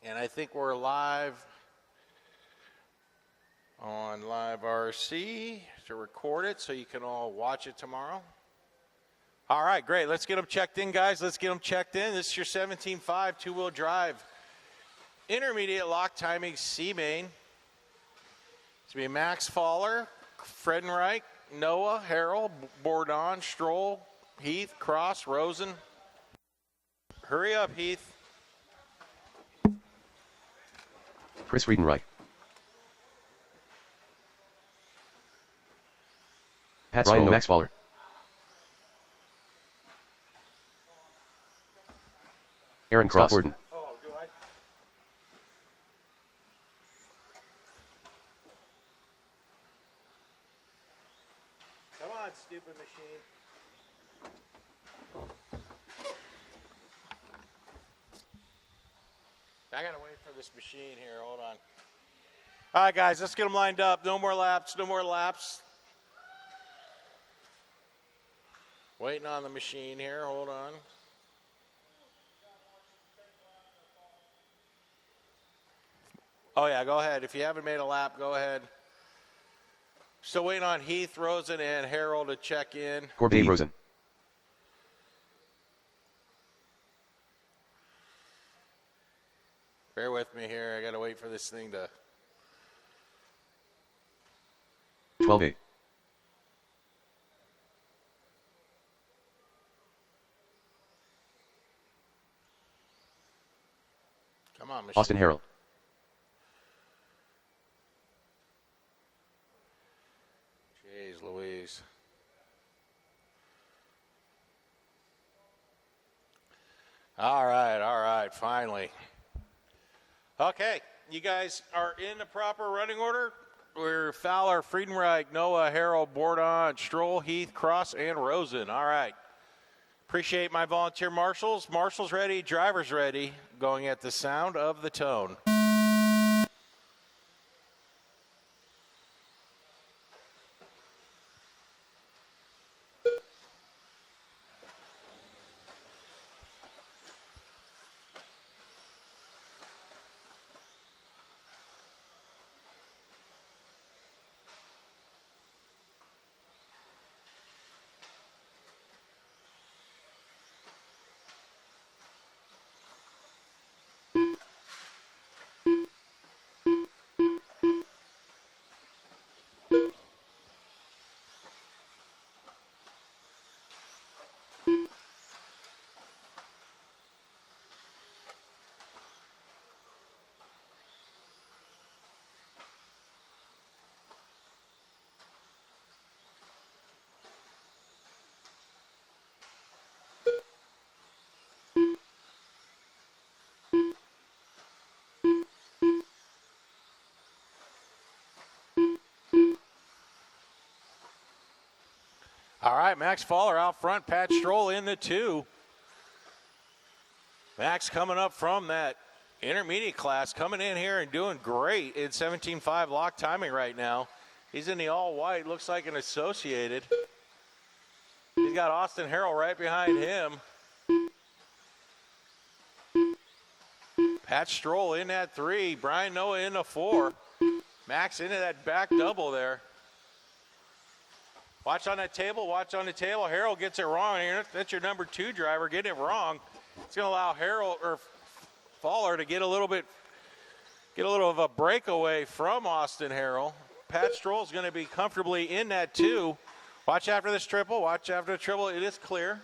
And I think we're live on Live RC to record it so you can all watch it tomorrow. All right, great. Let's get them checked in, guys. Let's get them checked in. This is your 17.5 two-wheel drive intermediate lock timing C-Main. It's going to be Max Faller, Friedenreich, Noah, Harrell, Bourdon, Stroll, Heath, Cross, Rosen. Hurry up, Heath. Chris Friedenreich. Pat Ryan Max Faller. Aaron Cross. Oh, do I? Come on, stupid machine. I gotta wait for this machine here. Hold on. All right, guys, let's get them lined up. No more laps. No more laps. Waiting on the machine here. Hold on. Oh, yeah, go ahead. If you haven't made a lap, go ahead. Still waiting on Heath, Rosen, and Harold to check in. Corbett Rosen. Bear with me here. I got to wait for this thing to... 12A. Come on, machine. Austin Harrell. Jeez Louise. All right, finally. Okay, you guys are in the proper running order. We're Fowler, Friedenreich, Noah, Harrell, Bourdon, Stroll, Heath, Cross, and Rosen. All right. Appreciate my volunteer marshals. Marshals ready, drivers ready, going at the sound of the tone. All right, Max Faller out front, Pat Stroll in the 2. Max coming up from that intermediate class, coming in here and doing great in 17.5 lock timing right now. He's in the all-white, looks like an associated. He's got Austin Harrell right behind him. Pat Stroll in that 3, Brian Noah in the 4. Max into that back double there. Watch on that table, watch on the table. Harrell gets it wrong. That's your number 2 driver getting it wrong. It's going to allow Harrell or Faller to get a little of a breakaway from Austin Harrell. Pat Stroll is going to be comfortably in that 2. Watch after this triple. Watch after the triple. It is clear.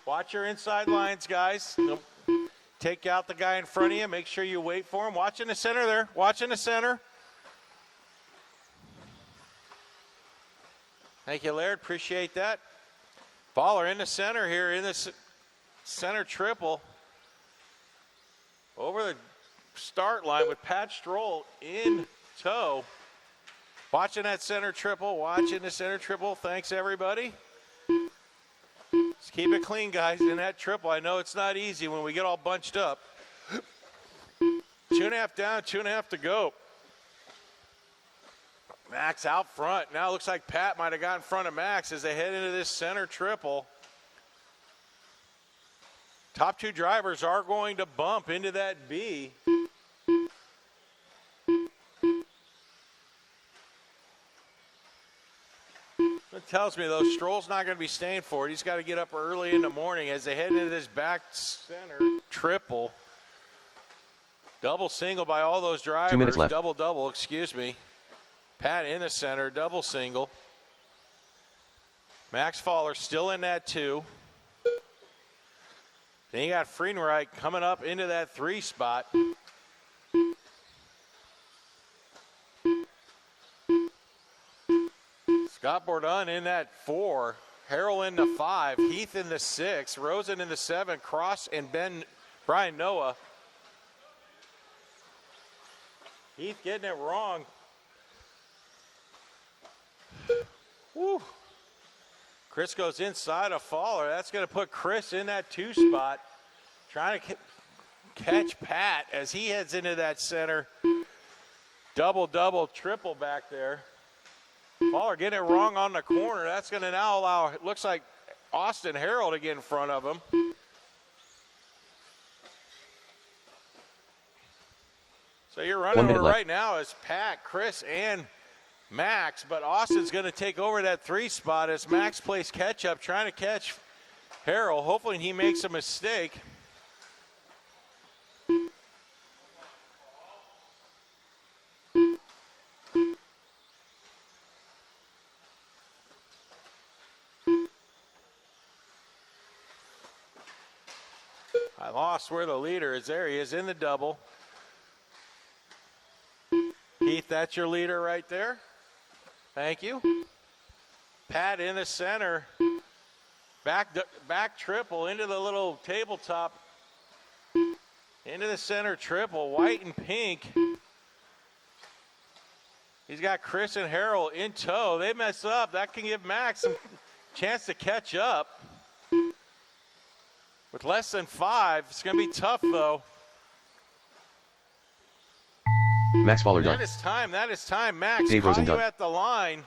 Watch your inside lines, guys. Take out the guy in front of you. Make sure you wait for him. Watch in the center there. Watch in the center. Thank you, Laird. Appreciate that. Faller in the center here, in the center triple. Over the start line with Pat Stroll in tow. Watching that center triple. Watching the center triple. Thanks, everybody. Let's keep it clean, guys, in that triple. I know it's not easy when we get all bunched up. 2.5 down, 2.5 to go. Max out front. Now it looks like Pat might have got in front of Max as they head into this center triple. Top 2 drivers are going to bump into that B. It tells me, though, Stroll's not going to be staying for it. He's got to get up early in the morning as they head into this back center triple. Double single by all those drivers. 2 minutes left. Double, excuse me. Pat in the center, double single. Max Fowler still in that 2. Then you got Friedenreich coming up into that 3 spot. Scott Bourdon in that 4. Harrell in the 5. Heath in the 6. Rosen in the 7. Cross and Brian Noah. Heath getting it wrong. Woo. Chris goes inside of Fowler. That's going to put Chris in that 2 spot. Trying to catch Pat as he heads into that center. Double, triple back there. Fowler getting it wrong on the corner. That's going to now allow, it looks like, Austin Harrell to get in front of him. So you're running over right now as Pat, Chris, and Max, but Austin's going to take over that 3 spot as Max plays catch up, trying to catch Harrell. Hopefully he makes a mistake. I lost where the leader is. There he is in the double. Heath, that's your leader right there. Thank you. Pat in the center. Back triple into the little tabletop. Into the center triple. White and pink. He's got Chris and Harrell in tow. They mess up. That can give Max some chance to catch up. With less than 5, it's going to be tough, though. Max Fowler done. That is time. Max, Dave Rosen you done. at the line.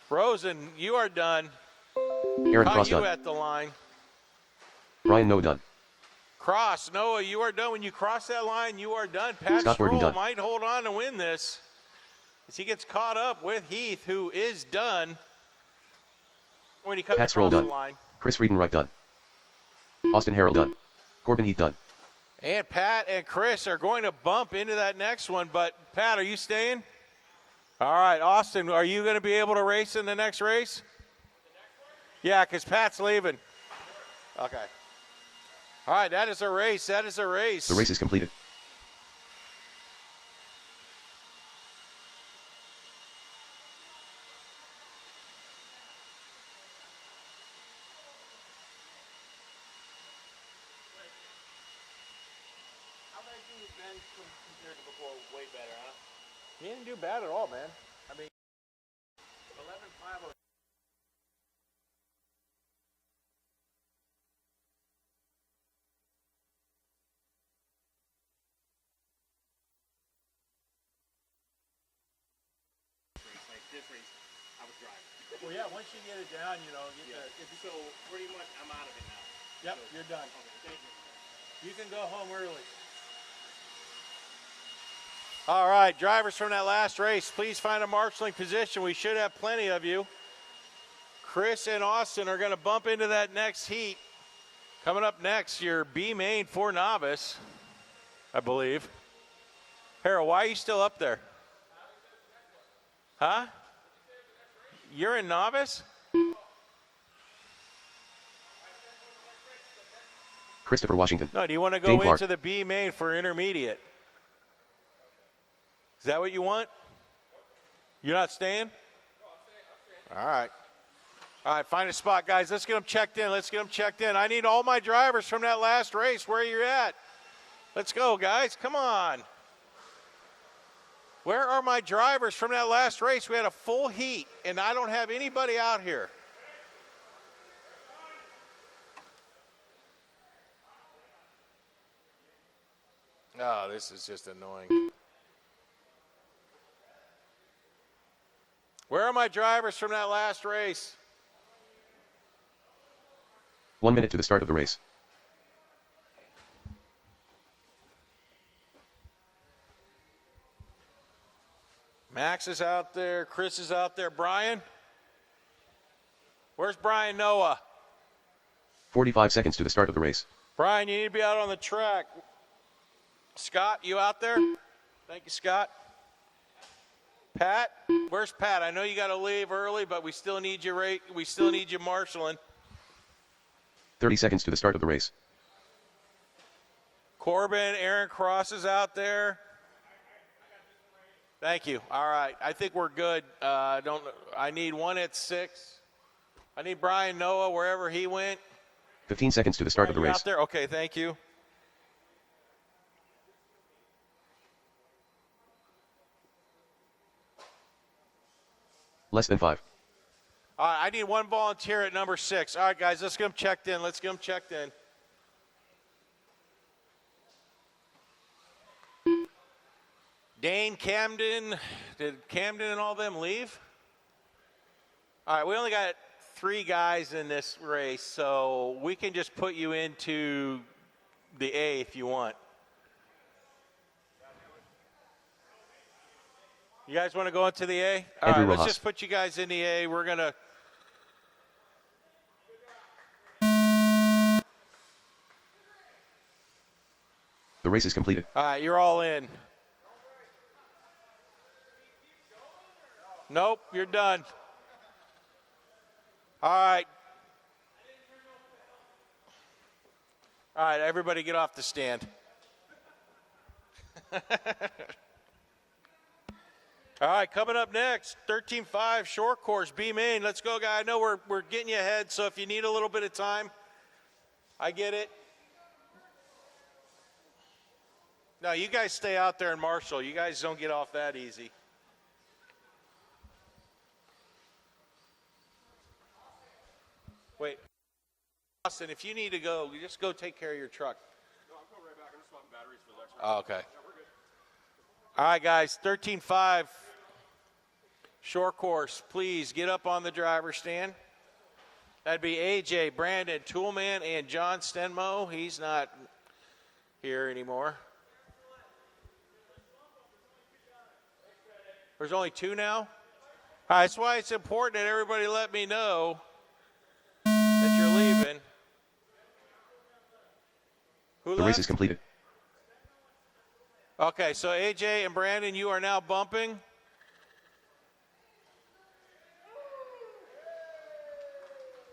Rosen, you are done. Aaron Cross you done. at the line. Brian Noah done. Cross, Noah, you are done. When you cross that line, you are done. Pat Scott Bourdon Stroll done. might hold on to win this as he gets caught up with Heath, who is done when he comes Pat across Stroll the done. line. Chris Friedenreich done. Austin Harrell done. Corbin Heath done. And Pat and Chris are going to bump into that next one, but Pat, are you staying? All right, Austin, are you going to be able to race in the next race? Yeah, because Pat's leaving. Okay. All right, that is a race. The race is completed. Way better, huh? He didn't do bad at all, man. I mean, 11.5. Like this race, I was driving. Well, yeah, once you get it down, you know. So pretty much, I'm out of it now. Yep, you're done. Okay, thank you. You can go home early. All right, drivers from that last race, please find a marshaling position. We should have plenty of you. Chris and Austin are going to bump into that next heat. Coming up next, your B main for novice, I believe. Harold, why are you still up there? Huh? You're in novice? Christopher Washington. No, do you want to go Dane Clark. into the B main for intermediate? Is that what you want? You're not staying? All right. All right, find a spot, guys. Let's get them checked in. I need all my drivers from that last race. Where you're at? Let's go, guys. Come on. Where are my drivers from that last race? We had a full heat, and I don't have anybody out here. Oh, this is just annoying. Where are my drivers from that last race? 1 minute to the start of the race. Max is out there. Chris is out there. Brian? Where's Brian Noah? 45 seconds to the start of the race. Brian, you need to be out on the track. Scott, you out there? Thank you, Scott. Pat, where's Pat? I know you got to leave early, but we still need you. We still need you marshaling. 30 seconds to the start of the race. Corbin, Aaron Cross is out there. Thank you. All right, I think we're good. I need one at 6. I need Brian Noah wherever he went. 15 seconds to the start of the You race. out there? Okay, thank you. Less than 5. All right, I need one volunteer at number 6. All right, guys, let's get them checked in. Dane, Camden, did Camden and all them leave? All right, we only got 3 guys in this race, so we can just put you into the A if you want. You guys want to go into the A? All Andrew right, let's Rojas. just put you guys in the A. We're going to... The race is completed. All right, you're all in. Nope, you're done. All right. All right, everybody get off the stand. All right, coming up next, 13.5 short course, B main. Let's go, guy. I know we're getting you ahead, so if you need a little bit of time, I get it. No, you guys stay out there and marshal. You guys don't get off that easy. Wait. Austin, if you need to go, you just go take care of your truck. No, I'm going right back. I'm just swapping batteries for the next Oh, okay. Yeah, we're good. All right, guys, 13.5 short course. Please get up on the driver's stand. That'd be AJ, Brandon, Toolman, and John Stenmo. He's not here anymore. There's only 2 now? All right, that's why it's important that everybody let me know that you're leaving. Who The left? race is completed. Okay, so AJ and Brandon, you are now bumping.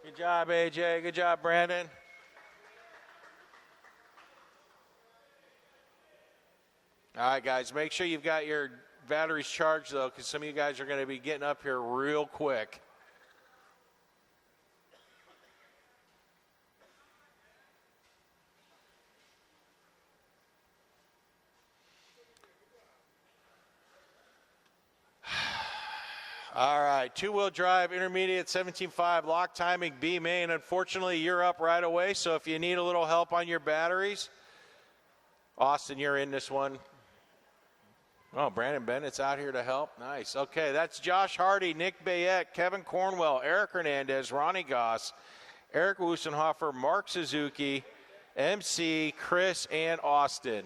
Good job, AJ. Good job, Brandon. All right, guys, make sure you've got your batteries charged, though, because some of you guys are going to be getting up here real quick. All right, 2-wheel drive, intermediate, 17.5, lock timing, B main. Unfortunately, you're up right away, so if you need a little help on your batteries, Austin, you're in this one. Oh, Brandon Bennett's out here to help. Nice. Okay, that's Josh Hardy, Nick Bayette, Kevin Cornwell, Eric Hernandez, Ronnie Goss, Eric Wusenhofer, Mark Suzuki, MC, Chris, and Austin.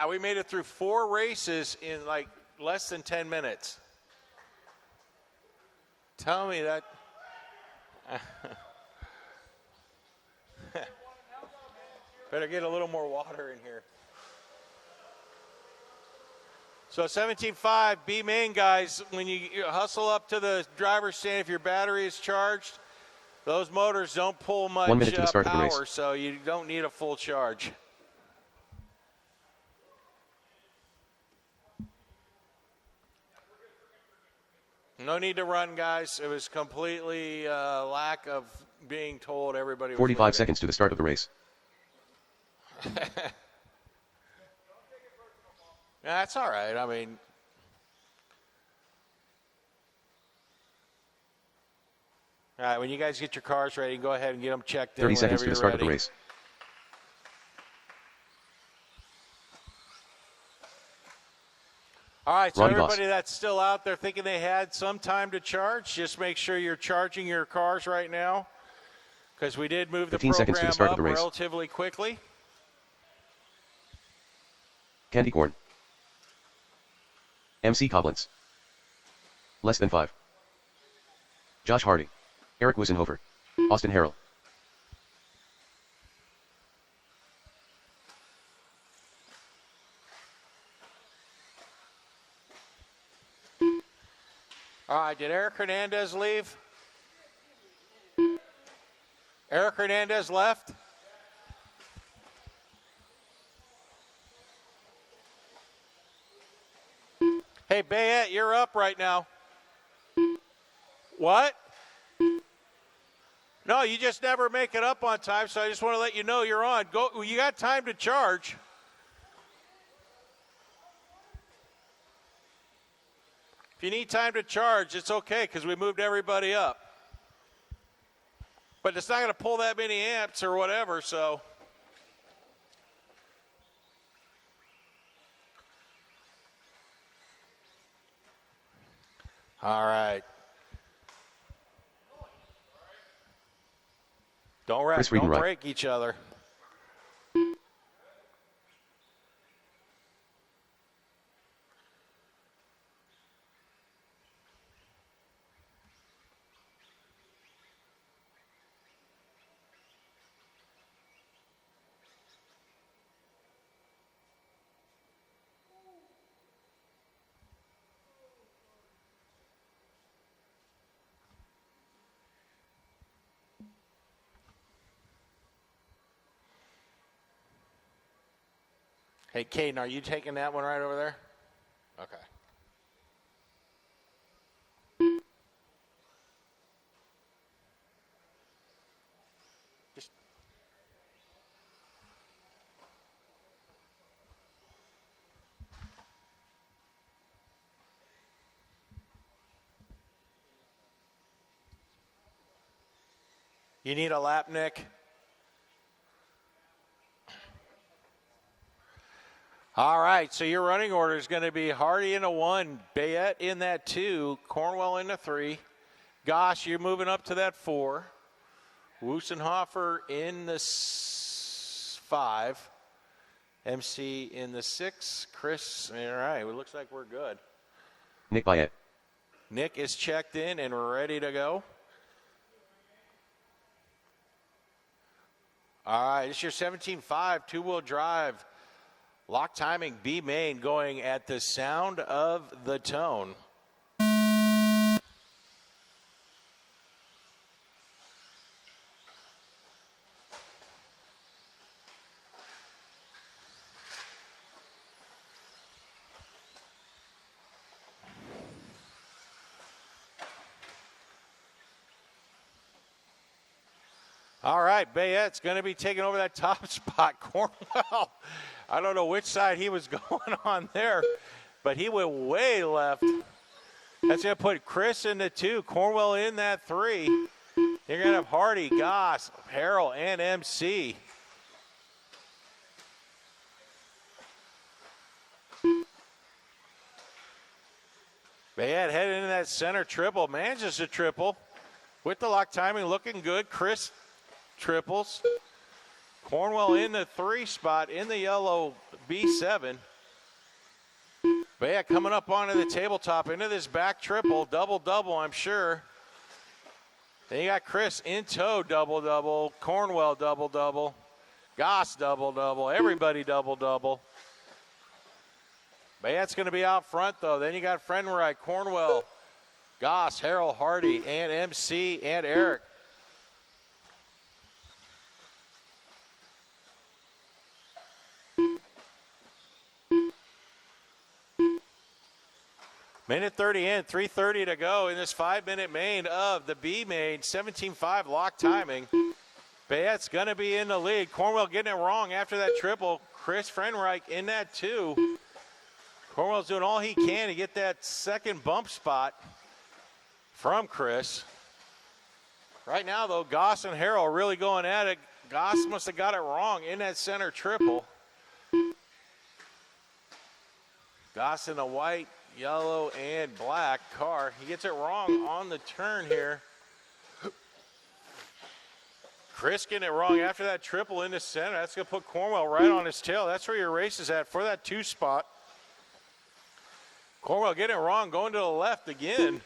We made it through 4 races in like less than 10 minutes. Tell me that. Better get a little more water in here. So 17.5 B main, guys, when you hustle up to the driver's stand, if your battery is charged, those motors don't pull much 1 minute to the start of the power, race. so you don't need a full charge. No need to run, guys. It was completely lack of being told everybody was 45 leaving. seconds to the start of the race. That's all right. I mean, all right, when you guys get your cars ready, go ahead and get them checked in 30 seconds whenever to the you're start of the ready. race. All right, so Ronnie Goss. everybody that's still out there thinking they had some time to charge, just make sure you're charging your cars right now, because we did move the 15 seconds to the program start of up the race. relatively quickly. Candy corn. MC Coblentz. Less than 5. Josh Hardy. Eric Wusenhofer. Austin Harrell. All right, did Eric Hernandez leave? Eric Hernandez left? Hey, Bayette, you're up right now. What? No, you just never make it up on time, so I just want to let you know you're on. Go. You got time to charge. If you need time to charge, it's okay because we moved everybody up. But it's not going to pull that many amps or whatever, so. All right. Don't break each other. Hey, Caden, are you taking that one right over there? Okay. You need a lap, Nick? All right, so your running order is going to be Hardy in a 1, Bayette in that 2, Cornwell in the 3. Gosh, you're moving up to that 4. Wusenhofer in the 5. MC in the 6. Chris, all right, it looks like we're good. Nick Bayette. Nick is checked in and ready to go. All right, it's your 17.5 two-wheel drive. Lock timing B main going at the sound of the tone. All right, Bayette's going to be taking over that top spot. Cornwell, I don't know which side he was going on there, but he went way left. That's going to put Chris in the 2, Cornwell in that 3. You're going to have Hardy, Goss, Harrell, and MC. Bayette heading into that center triple, manages a triple with the lock timing looking good. Chris triples. Cornwell in the 3 spot in the yellow B7. Bayette coming up onto the tabletop into this back triple, double-double, I'm sure. Then you got Chris in tow, double-double. Cornwell, double-double. Goss, double-double. Everybody, double-double. Bayette's going to be out front, though. Then you got Frenwright, Cornwell, Goss, Harrell, Hardy, and MC, and Eric. Minute 30 in, 3:30 to go in this 5-minute main of the B main, 17.5 lock timing. Bayette's going to be in the lead. Cornwell getting it wrong after that triple. Chris Frenreich in that 2. Cornwell's doing all he can to get that second bump spot from Chris. Right now, though, Goss and Harrell are really going at it. Goss must have got it wrong in that center triple. Goss in the white, yellow, and black car. He gets it wrong on the turn here. Chris getting it wrong after that triple in the center. That's going to put Cornwell right on his tail. That's where your race is at for that 2 spot. Cornwell getting it wrong, going to the left again.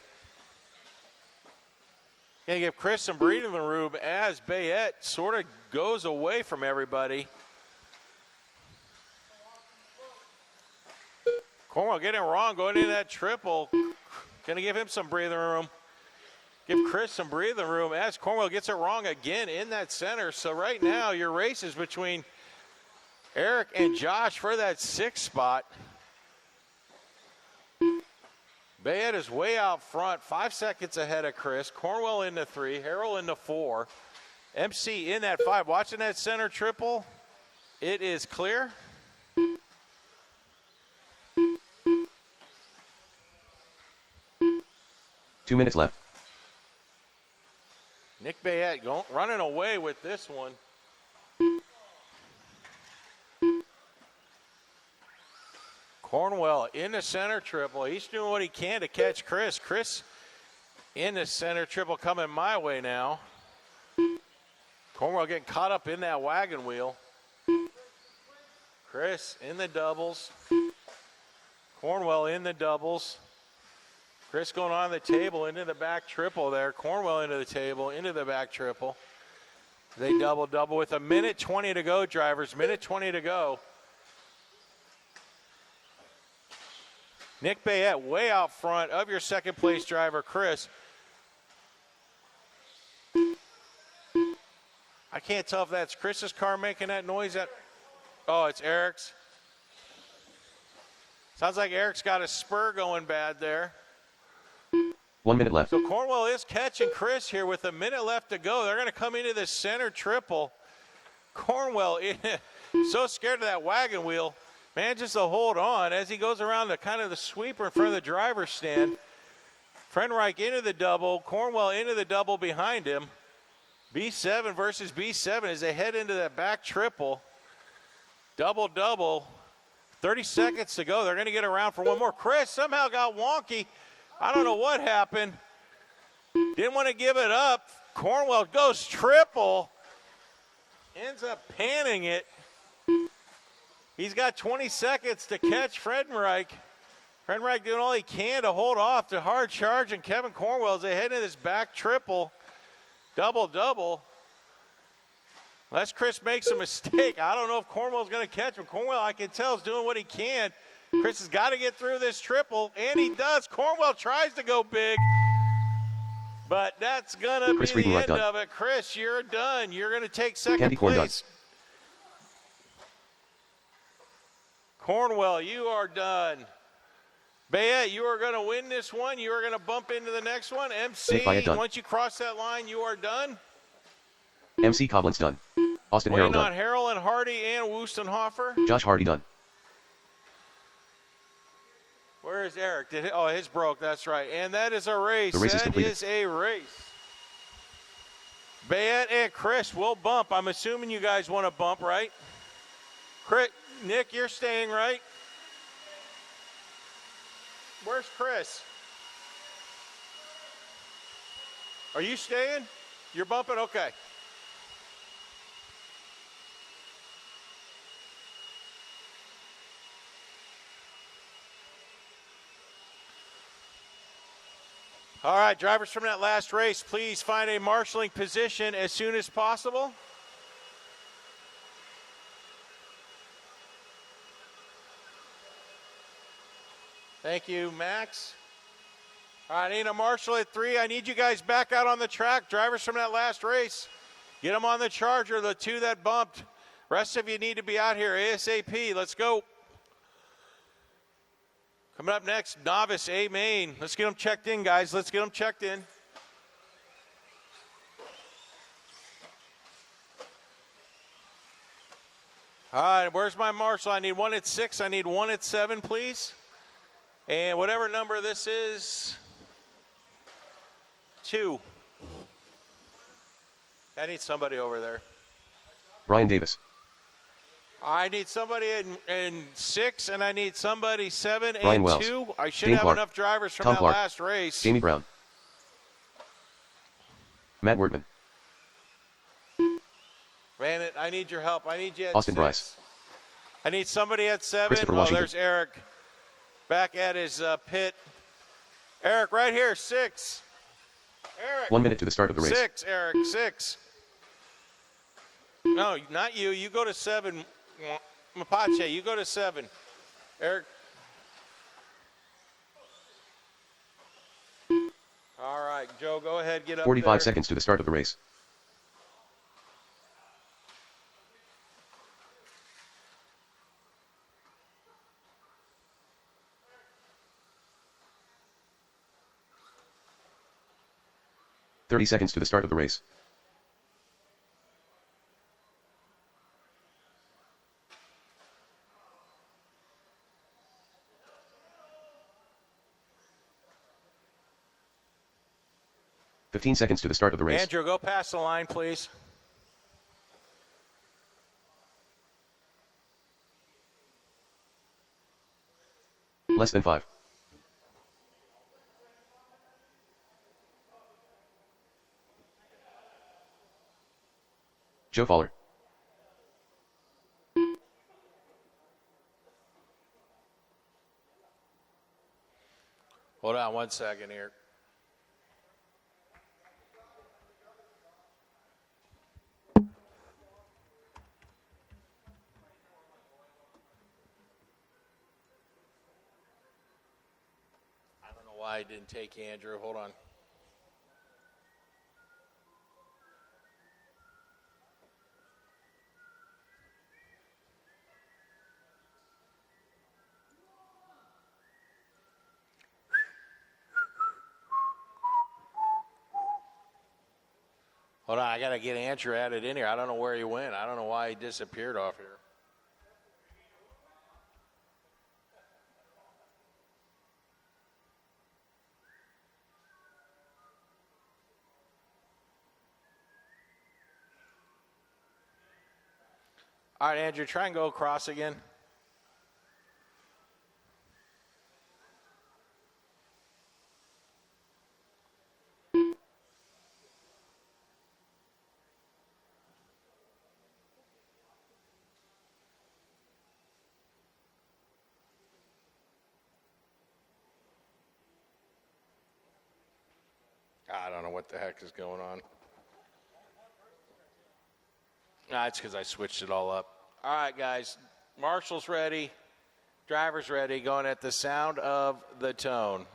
Gonna give Chris some breathing room as Bayette sort of goes away from everybody. Cornwell getting it wrong, going into that triple. Gonna give him some breathing room. Give Chris some breathing room as Cornwell gets it wrong again in that center. So right now your race is between Eric and Josh for that 6th spot. Bayette is way out front, 5 seconds ahead of Chris. Cornwell into 3, Harrell into 4. MC in that 5. Watching that center triple. It is clear. Two minutes left. Nick Bayette running away with this one. Cornwell in the center triple. He's doing what he can to catch Chris. Chris in the center triple coming my way now. Cornwell getting caught up in that wagon wheel. Chris in the doubles. Cornwell in the doubles. Chris going on the table into the back triple there. Cornwell into the table, into the back triple. They double with a minute 20 to go, drivers. Minute 20 to go. Nick Bayette way out front of your second place driver, Chris. I can't tell if that's Chris's car making that noise. Oh, it's Eric's. Sounds like Eric's got a spur going bad there. 1 minute left. So Cornwell is catching Chris here with a minute left to go. They're going to come into this center triple. Cornwell so scared of that wagon wheel. Manages to hold on as he goes around the kind of the sweeper in front of the driver's stand. Frenreich into the double. Cornwell into the double behind him. B7 versus B7 as they head into that back triple. Double. 30 seconds to go. They're going to get around for one more. Chris somehow got wonky. I don't know what happened. Didn't want to give it up. Cornwell goes triple. Ends up panning it. He's got 20 seconds to catch Frenreich. Frenreich doing all he can to hold off the hard charge, and Kevin Cornwell as they head into this back triple. Double. Unless Chris makes a mistake, I don't know if Cornwell's going to catch him. Cornwell, I can tell, is doing what he can. Chris has got to get through this triple, and he does. Cornwell tries to go big, but that's going to be the end of it. Chris, you're done. You're going to take second place. Cornwell, you are done. Bayette, you are going to win this one. You are going to bump into the next one. MC, once you cross that line, you are done. MC Coblin's done. Austin Harrell done. On Harrell and Hardy and Wustenhofer. Josh Hardy done. Where is Eric? His broke. That's right. And that is a race. The race is completed. That is a race. Bayette and Chris will bump. I'm assuming you guys want to bump, right? Nick, you're staying, right? Where's Chris? Are you staying? You're bumping? Okay. All right, drivers from that last race, please find a marshaling position as soon as possible. Thank you, Max. All right, I need a marshal at 3. I need you guys back out on the track. Drivers from that last race, get them on the charger, the 2 that bumped. Rest of you need to be out here ASAP. Let's go. Coming up next, Novice A Main. Let's get them checked in, guys. Let's get them checked in. All right, where's my marshal? I need 1 at 6. I need 1 at 7, please. And whatever number this is, 2. I need somebody over there. Brian Davis. I need somebody in 6, and I need somebody 7 Brian and Wells. 2. I should Dane have Clark. enough drivers from Tom that Clark. last race. Jamie Brown. Matt Wertman. Man, I need your help. I need you at Austin 6. Bryce. I need somebody at 7. Christopher Oh, Washington. there's Eric back at his pit. Eric, right here, 6. Eric. 1 minute to the start of the race. 6, Eric, 6. No, not you. You go to 7. Mapache, you go to 7. Eric. All right, Joe, go ahead, get up 45 there. seconds to the start of the race. "30 seconds to the start of the race. "15 seconds to the start of the race. Andrew, go past the line, please. Less than 5. Joe Fowler. Hold on 1 second here. I don't know why I didn't take Andrew. Hold on. Hold on, I got to get Andrew added in here. I don't know where he went. I don't know why he disappeared off here. All right, Andrew, try and go across again. I don't know what the heck is going on. Nah, it's because I switched it all up. All right, guys. Marshall's ready. Driver's ready. Going at the sound of the tone.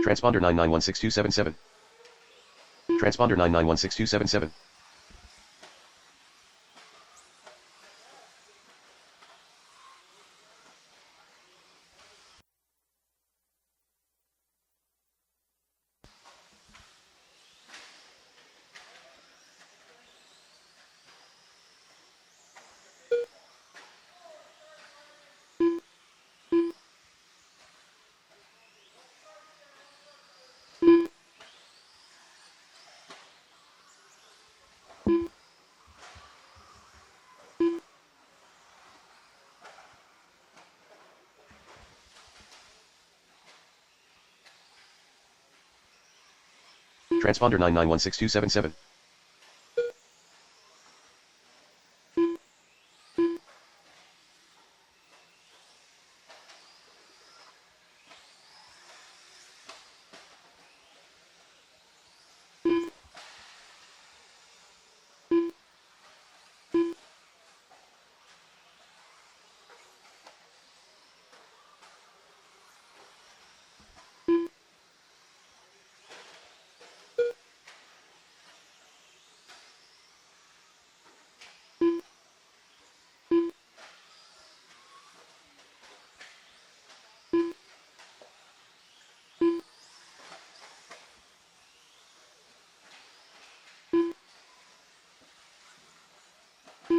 Transponder 9916277. Transponder 9916277. Transponder 9916277.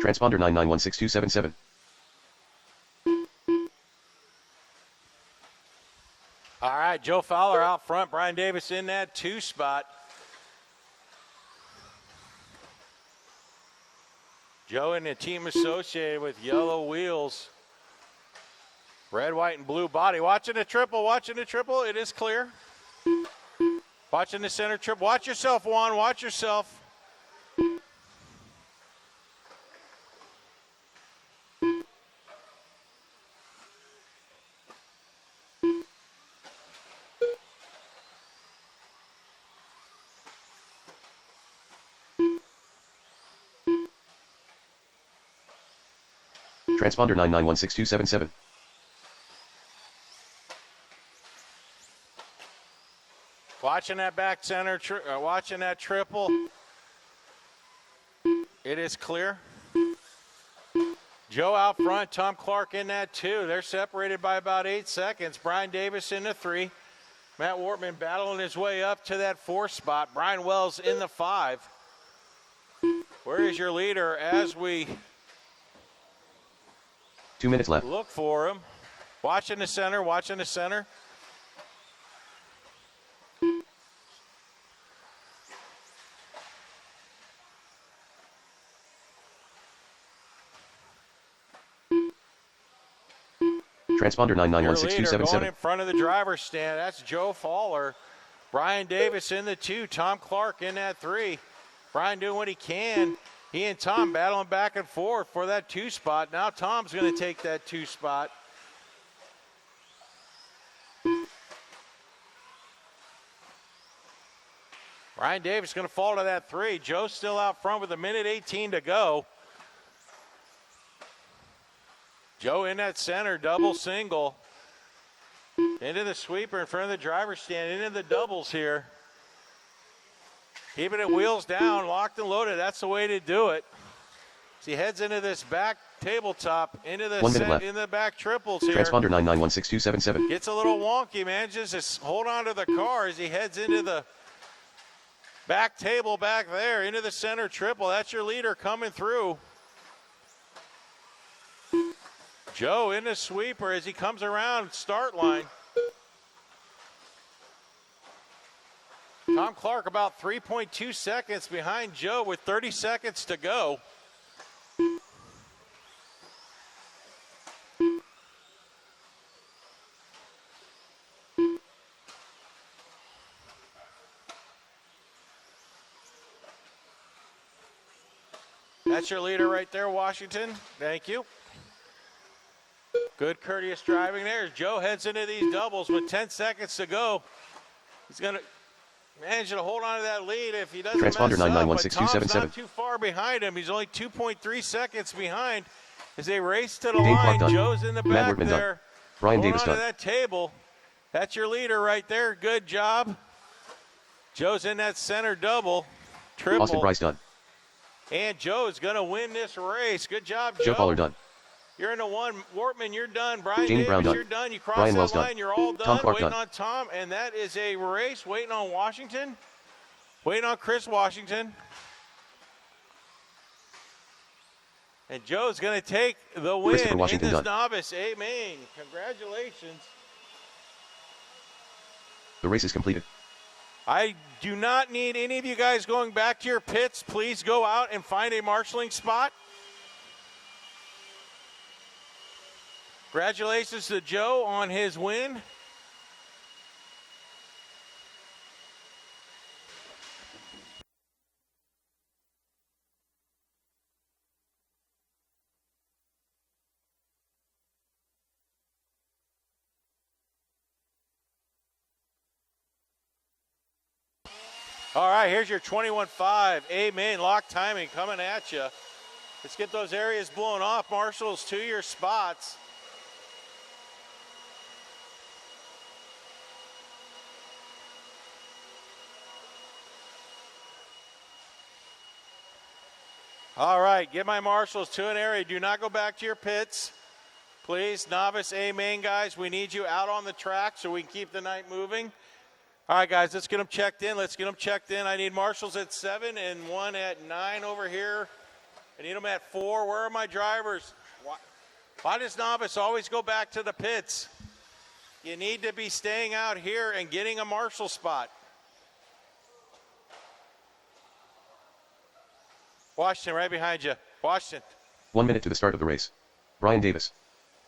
Transponder 9916277. All right, Joe Fowler out front. Brian Davis in that 2 spot. Joe and the team associated with yellow wheels. Red, white, and blue body. Watching the triple, watching the triple. It is clear. Watching the center triple. Watch yourself, Juan. Watch yourself. Transponder 9916277. Watching that back center, watching that triple. It is clear. Joe out front, Tom Clark in that 2. They're separated by about 8 seconds. Brian Davis in the 3. Matt Wortman battling his way up to that 4 spot. Brian Wells in the 5. Where is your leader as we 2 minutes left. look for him? Watching the center, watching the center. Transponder Your leader going 9916277. in front of the driver's stand. That's Joe Fowler. Brian Davis in the 2. Tom Clark in that 3. Brian doing what he can. He and Tom battling back and forth for that 2 spot. Now Tom's going to take that 2 spot. Brian Davis going to fall to that 3. Joe's still out front with 1:18 to go. Joe in that center, double single. Into the sweeper in front of the driver's stand, into the doubles here. Keeping it wheels down, locked and loaded. That's the way to do it. As he heads into this back tabletop, into the 1 minute left. in the back triples here. Transponder 9916277. Gets a little wonky, manages to hold on to the car as he heads into the back table back there, into the center triple. That's your leader coming through. Joe in the sweeper as he comes around start line. Tom Clark about 3.2 seconds behind Joe with 30 seconds to go. That's your leader right there, Washington. Thank you. Good courteous driving there. Joe heads into these doubles with 10 seconds to go. He's going to manage to hold on to that lead if he doesn't Transponder mess up. But 9916277. Tom's not too far behind him. He's only 2.3 seconds behind as they race to the Dave line. Clark done. Joe's in the Matt back Workman there. done. Brian Hold Davis on to done. that table. That's your leader right there. Good job. Joe's in that center double, triple. Austin Bryce done. And Joe's going to win this race. Good job, Joe. Joe Fowler done. You're in the 1. Wortman, you're done. Brian Jamie Davis, Brown done. you're done. You cross Brian that Wells line. done. You're all done. Tom Clark waiting done. on Tom. And that is a race waiting on Washington. Waiting on Chris Washington. And Joe's going to take the win Christopher in Washington this done. novice. Amen. Congratulations. The race is completed. I do not need any of you guys going back to your pits. Please go out and find a marshaling spot. Congratulations to Joe on his win. All right, here's your 21.5. Amen. Lock timing coming at you. Let's get those areas blown off. Marshals to your spots. All right, get my marshals to an area. Do not go back to your pits. Please, novice, amen, guys. We need you out on the track so we can keep the night moving. All right, guys, let's get them checked in. Let's get them checked in. I need marshals at 7 and 1 at 9 over here. I need them at 4. Where are my drivers? Why does novice always go back to the pits? You need to be staying out here and getting a marshal spot. Washington, right behind you. Washington. 1 minute to the start of the race. Brian Davis.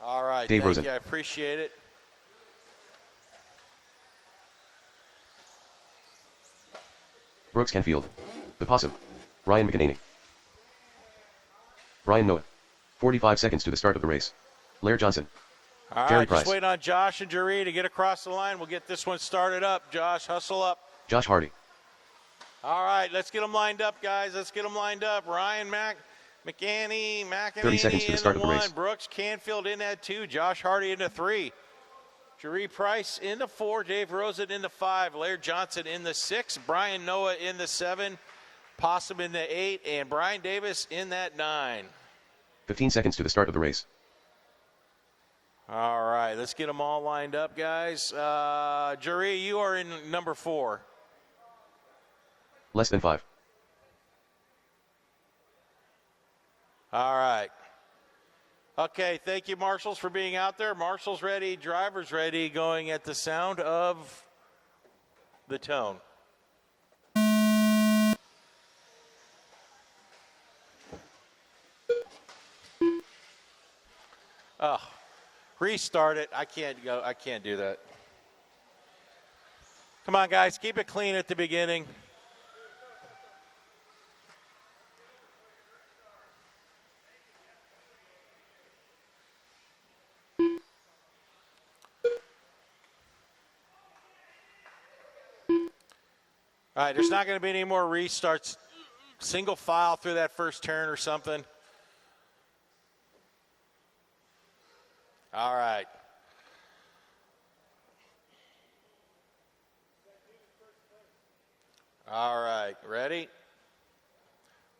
All right, Dave thank Rosen. you. I appreciate it. Brooks Canfield. The Possum. Ryan McEnany. Brian Noah. 45 seconds to the start of the race. Lair Johnson. All Jerry right, just Price. wait on Josh and Jerry to get across the line. We'll get this one started up. Josh, hustle up. Josh Hardy. All right, let's get them lined up, guys. Let's get them lined up. Ryan Mack, McCanny 30 seconds to the in start the of the 1. race. Brooks Canfield in at 2. Josh Hardy into 3. Jeree Price in the 4. Dave Rosen in the 5. Laird Johnson in the 6. Brian Noah in the 7. Possum in the 8. And Brian Davis in that 9. 15 seconds to the start of the race. All right, let's get them all lined up, guys. Jeree, you are in number 4. Less than 5. All right. Okay, thank you, marshals, for being out there. Marshals ready, drivers ready, going at the sound of the tone. Oh, restart it. I can't go. I can't do that. Come on, guys, keep it clean at the beginning. All right, there's not going to be any more restarts. Single file through that first turn or something. All right. All right, ready?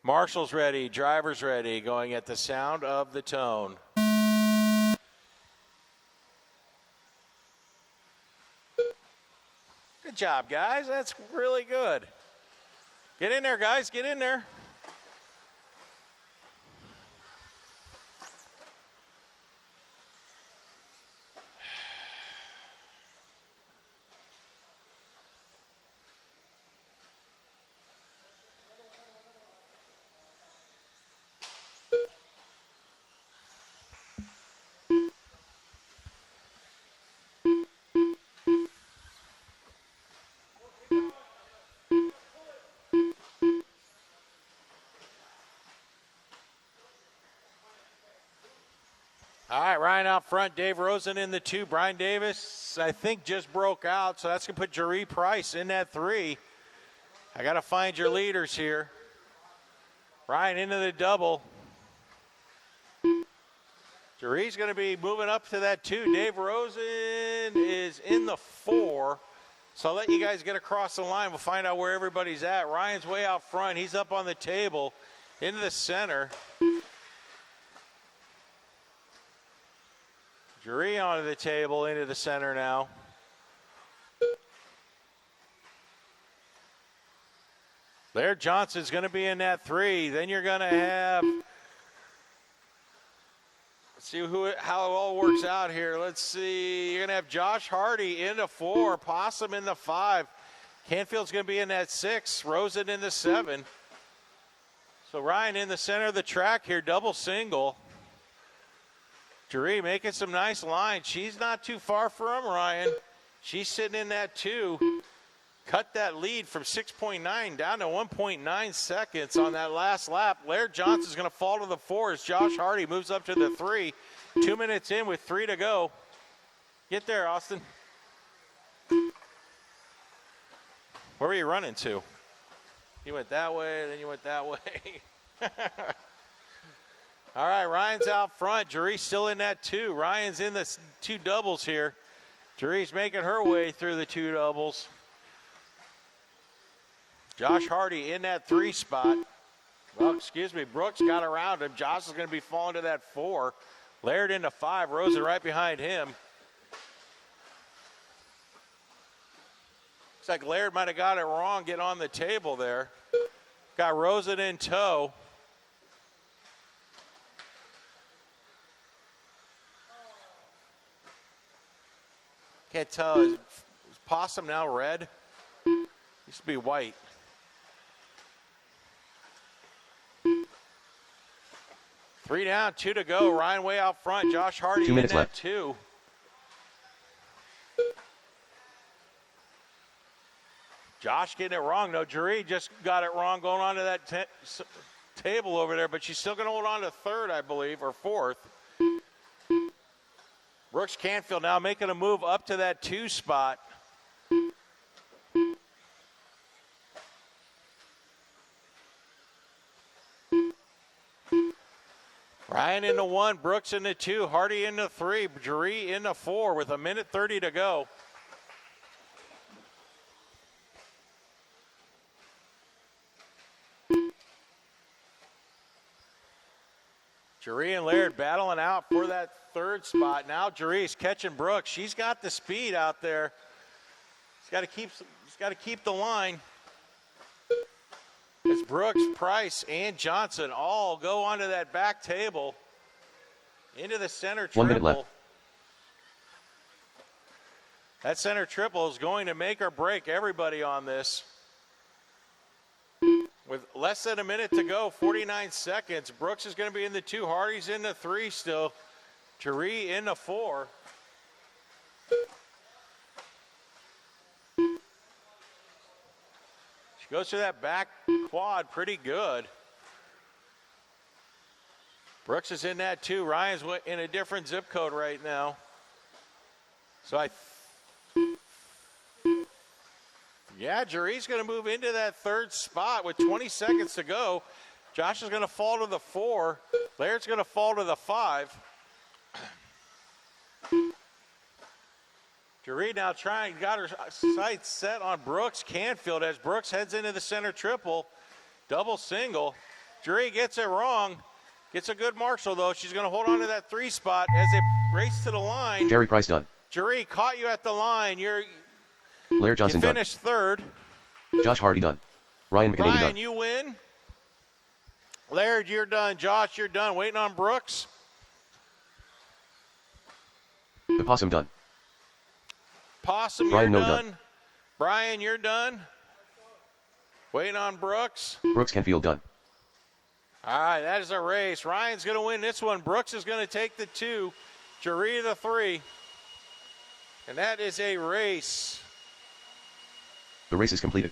Marshall's ready, driver's ready, going at the sound of the tone. Good job, guys. That's really good. Get in there, guys. Get in there. All right, Ryan out front, Dave Rosen in the 2. Brian Davis, I think, just broke out, so that's going to put Jeree Price in that 3. I got to find your leaders here. Ryan into the double. Jeree's going to be moving up to that 2. Dave Rosen is in the 4. So I'll let you guys get across the line. We'll find out where everybody's at. Ryan's way out front. He's up on the table into the center. Jeree onto the table, into the center now. Laird Johnson's going to be in that 3. Then you're going to have, let's see how it all works out here. Let's see. You're going to have Josh Hardy in the 4, Possum in the 5. Canfield's going to be in that 6, Rosen in the 7. So Ryan in the center of the track here, double single. Jeree making some nice lines. She's not too far from Ryan. She's sitting in that 2. Cut that lead from 6.9 down to 1.9 seconds on that last lap. Laird Johnson's going to fall to the 4 as Josh Hardy moves up to the 3. 2 minutes in with 3 to go. Get there, Austin. Where were you running to? You went that way, then you went that way. All right, Ryan's out front. Jeree's still in that 2. Ryan's in the 2 doubles here. Jeree's making her way through the 2 doubles. Josh Hardy in that 3 spot. Well, excuse me, Brooks got around him. Josh is going to be falling to that 4. Laird into 5. Rosen right behind him. Looks like Laird might have got it wrong, get on the table there. Got Rosen in tow. Can't tell, is Possum now red? Used to be white. Three down, 2 to go. Ryan way out front. Josh Hardy 2 minutes in that left. 2. Josh getting it wrong. No, Jeree just got it wrong going on to that table over there, but she's still going to hold on to 3rd, I believe, or 4th. Brooks Canfield now making a move up to that 2 spot. Ryan into 1, Brooks into 2, Hardy into 3, Jaree into 4 with 1:30 to go. Jaree and Laird battling out for that 3rd spot. Now Jaree's catching Brooks. She's got the speed out there. He's got to keep the line. As Brooks, Price, and Johnson all go onto that back table into the center triple. 1 minute left. That center triple is going to make or break everybody on this. With less than a minute to go, 49 seconds, Brooks is going to be in the 2. Hardy's in the 3 still. Jaree in the 4. She goes to that back quad pretty good. Brooks is in that 2. Ryan's in a different zip code right now. So Jaree's going to move into that 3rd spot with 20 seconds to go. Josh is going to fall to the 4. Laird's going to fall to the 5. Jaree now got her sights set on Brooks Canfield as Brooks heads into the center triple. Double single. Jaree gets it wrong. Gets a good Marshall, though. She's going to hold on to that 3 spot as they race to the line. Jerry Price done. Jaree caught you at the line. Laird Johnson You done. finished 3rd. Josh Hardy done. Ryan McAnany Ryan, done. you win. Laird, you're done. Josh, you're done. Waiting on Brooks. The Possum done. Possum, Brian, you're no done. done. Brian, you're done. Waiting on Brooks. Brooks Canfield done. All right, that is a race. Ryan's going to win this one. Brooks is going to take the 2. Jaree the 3. And that is a race. The race is completed.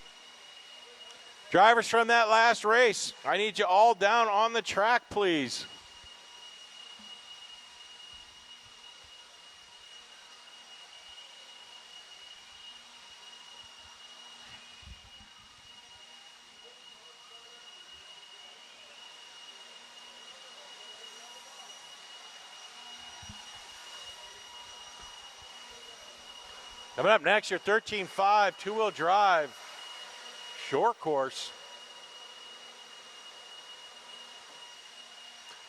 Drivers from that last race, I need you all down on the track, please. Coming up next, your 13.5 two-wheel drive short course.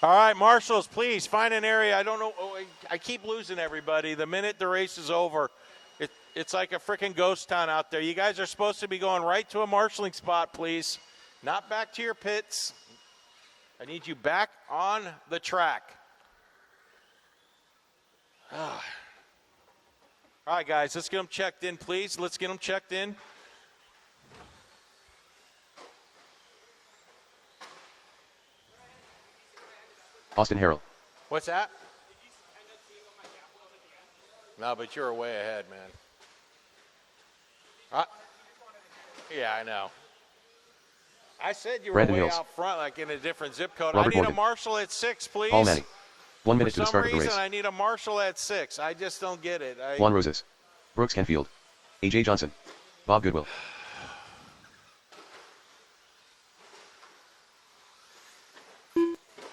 All right, marshals, please find an area. I don't know. I keep losing everybody. The minute the race is over, it's like a freaking ghost town out there. You guys are supposed to be going right to a marshaling spot, please. Not back to your pits. I need you back on the track. All right, guys, let's get them checked in, please. Let's get them checked in. Austin Harrell. What's that? No, but you're way ahead, man. Yeah, I know. I said you were Brandon way Mills. out front, like in a different zip code. Robert I need Morgan. a marshal at 6, please. Paul Manning. 1 minute to the For start some of the reason, race. I need a marshal at 6. I just don't get it. Juan Roses. Brooks Canfield. A.J. Johnson. Bob Goodwill.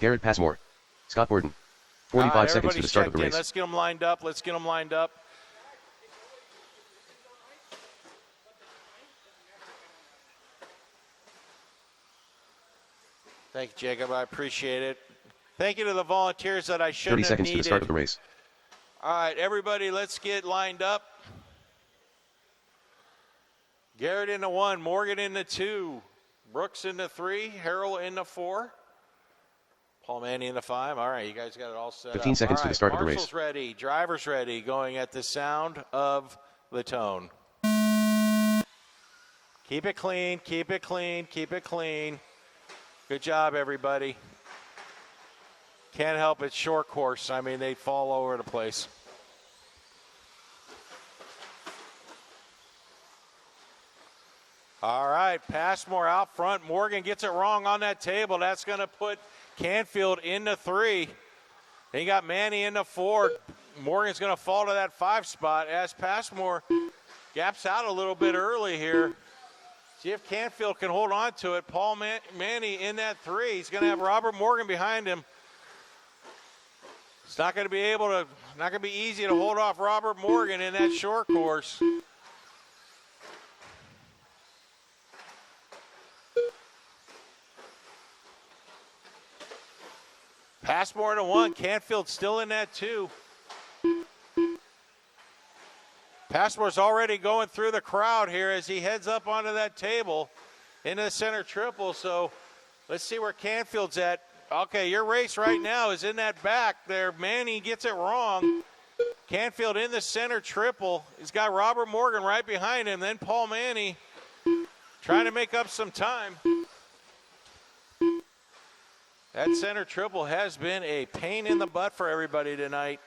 Garrett Passmore. Scott Borden. 45 All right, seconds to the start of the everybody's checked in. race. Let's get them lined up. Let's get them lined up. Thank you, Jacob. I appreciate it. Thank you to the volunteers that I 30 shouldn't have seconds to the needed. start of the race. All right, everybody, let's get lined up. Garrett into 1, Morgan into 2, Brooks into 3, Harrell into 4, Paul Manning into 5. All right, you guys got it all set 15 up. seconds All to the right, start of the Marshall's race. ready, drivers ready, going at the sound of the tone. Keep it clean, keep it clean, keep it clean. Good job, everybody. Can't help it, short course. I mean, they fall all over the place. All right, Passmore out front. Morgan gets it wrong on that table. That's going to put Canfield into 3. Then you got Manny into 4. Morgan's going to fall to that 5 spot as Passmore gaps out a little bit early here. See if Canfield can hold on to it. Paul Manny in that 3. He's going to have Robert Morgan behind him. It's not going to be easy to hold off Robert Morgan in that short course. Passmore to 1, Canfield still in that 2. Passmore's already going through the crowd here as he heads up onto that table into the center triple. So let's see where Canfield's at. Okay, your race right now is in that back there. Manny gets it wrong. Canfield in the center triple. He's got Robert Morgan right behind him. Then Paul Manny trying to make up some time. That center triple has been a pain in the butt for everybody tonight.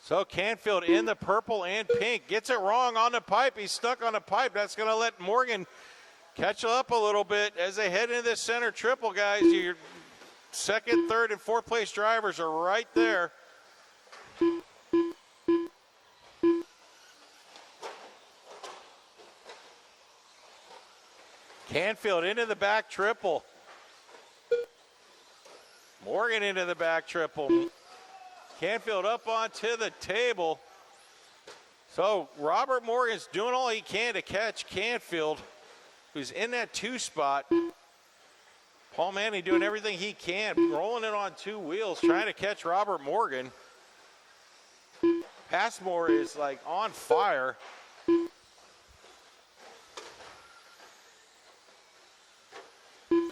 So Canfield in the purple and pink. Gets it wrong on the pipe. He's stuck on the pipe. That's going to let Morgan catch up a little bit as they head into this center triple, guys. Your second, third, and fourth place drivers are right there. Canfield into the back triple. Morgan into the back triple. Canfield up onto the table. So Robert Morgan's doing all he can to catch Canfield, who's in that 2 spot. Paul Manny doing everything he can, rolling it on 2 wheels, trying to catch Robert Morgan. Passmore is like on fire.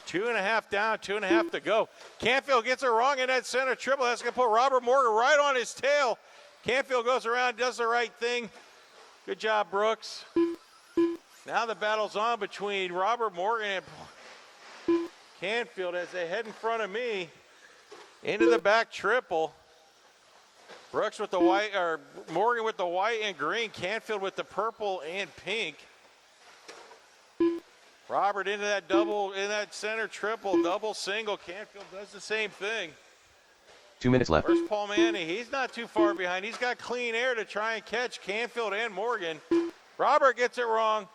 Two and a half down, 2.5 to go. Canfield gets it wrong in that center triple. That's going to put Robert Morgan right on his tail. Canfield goes around, does the right thing. Good job, Brooks. Now the battle's on between Robert Morgan and Canfield as they head in front of me into the back triple. Brooks with the white, or Morgan with the white and green. Canfield with the purple and pink. Robert into that double, in that center triple, double single. Canfield does the same thing. 2 minutes left. Where's Paul Manny? He's not too far behind. He's got clean air to try and catch Canfield and Morgan. Robert gets it wrong.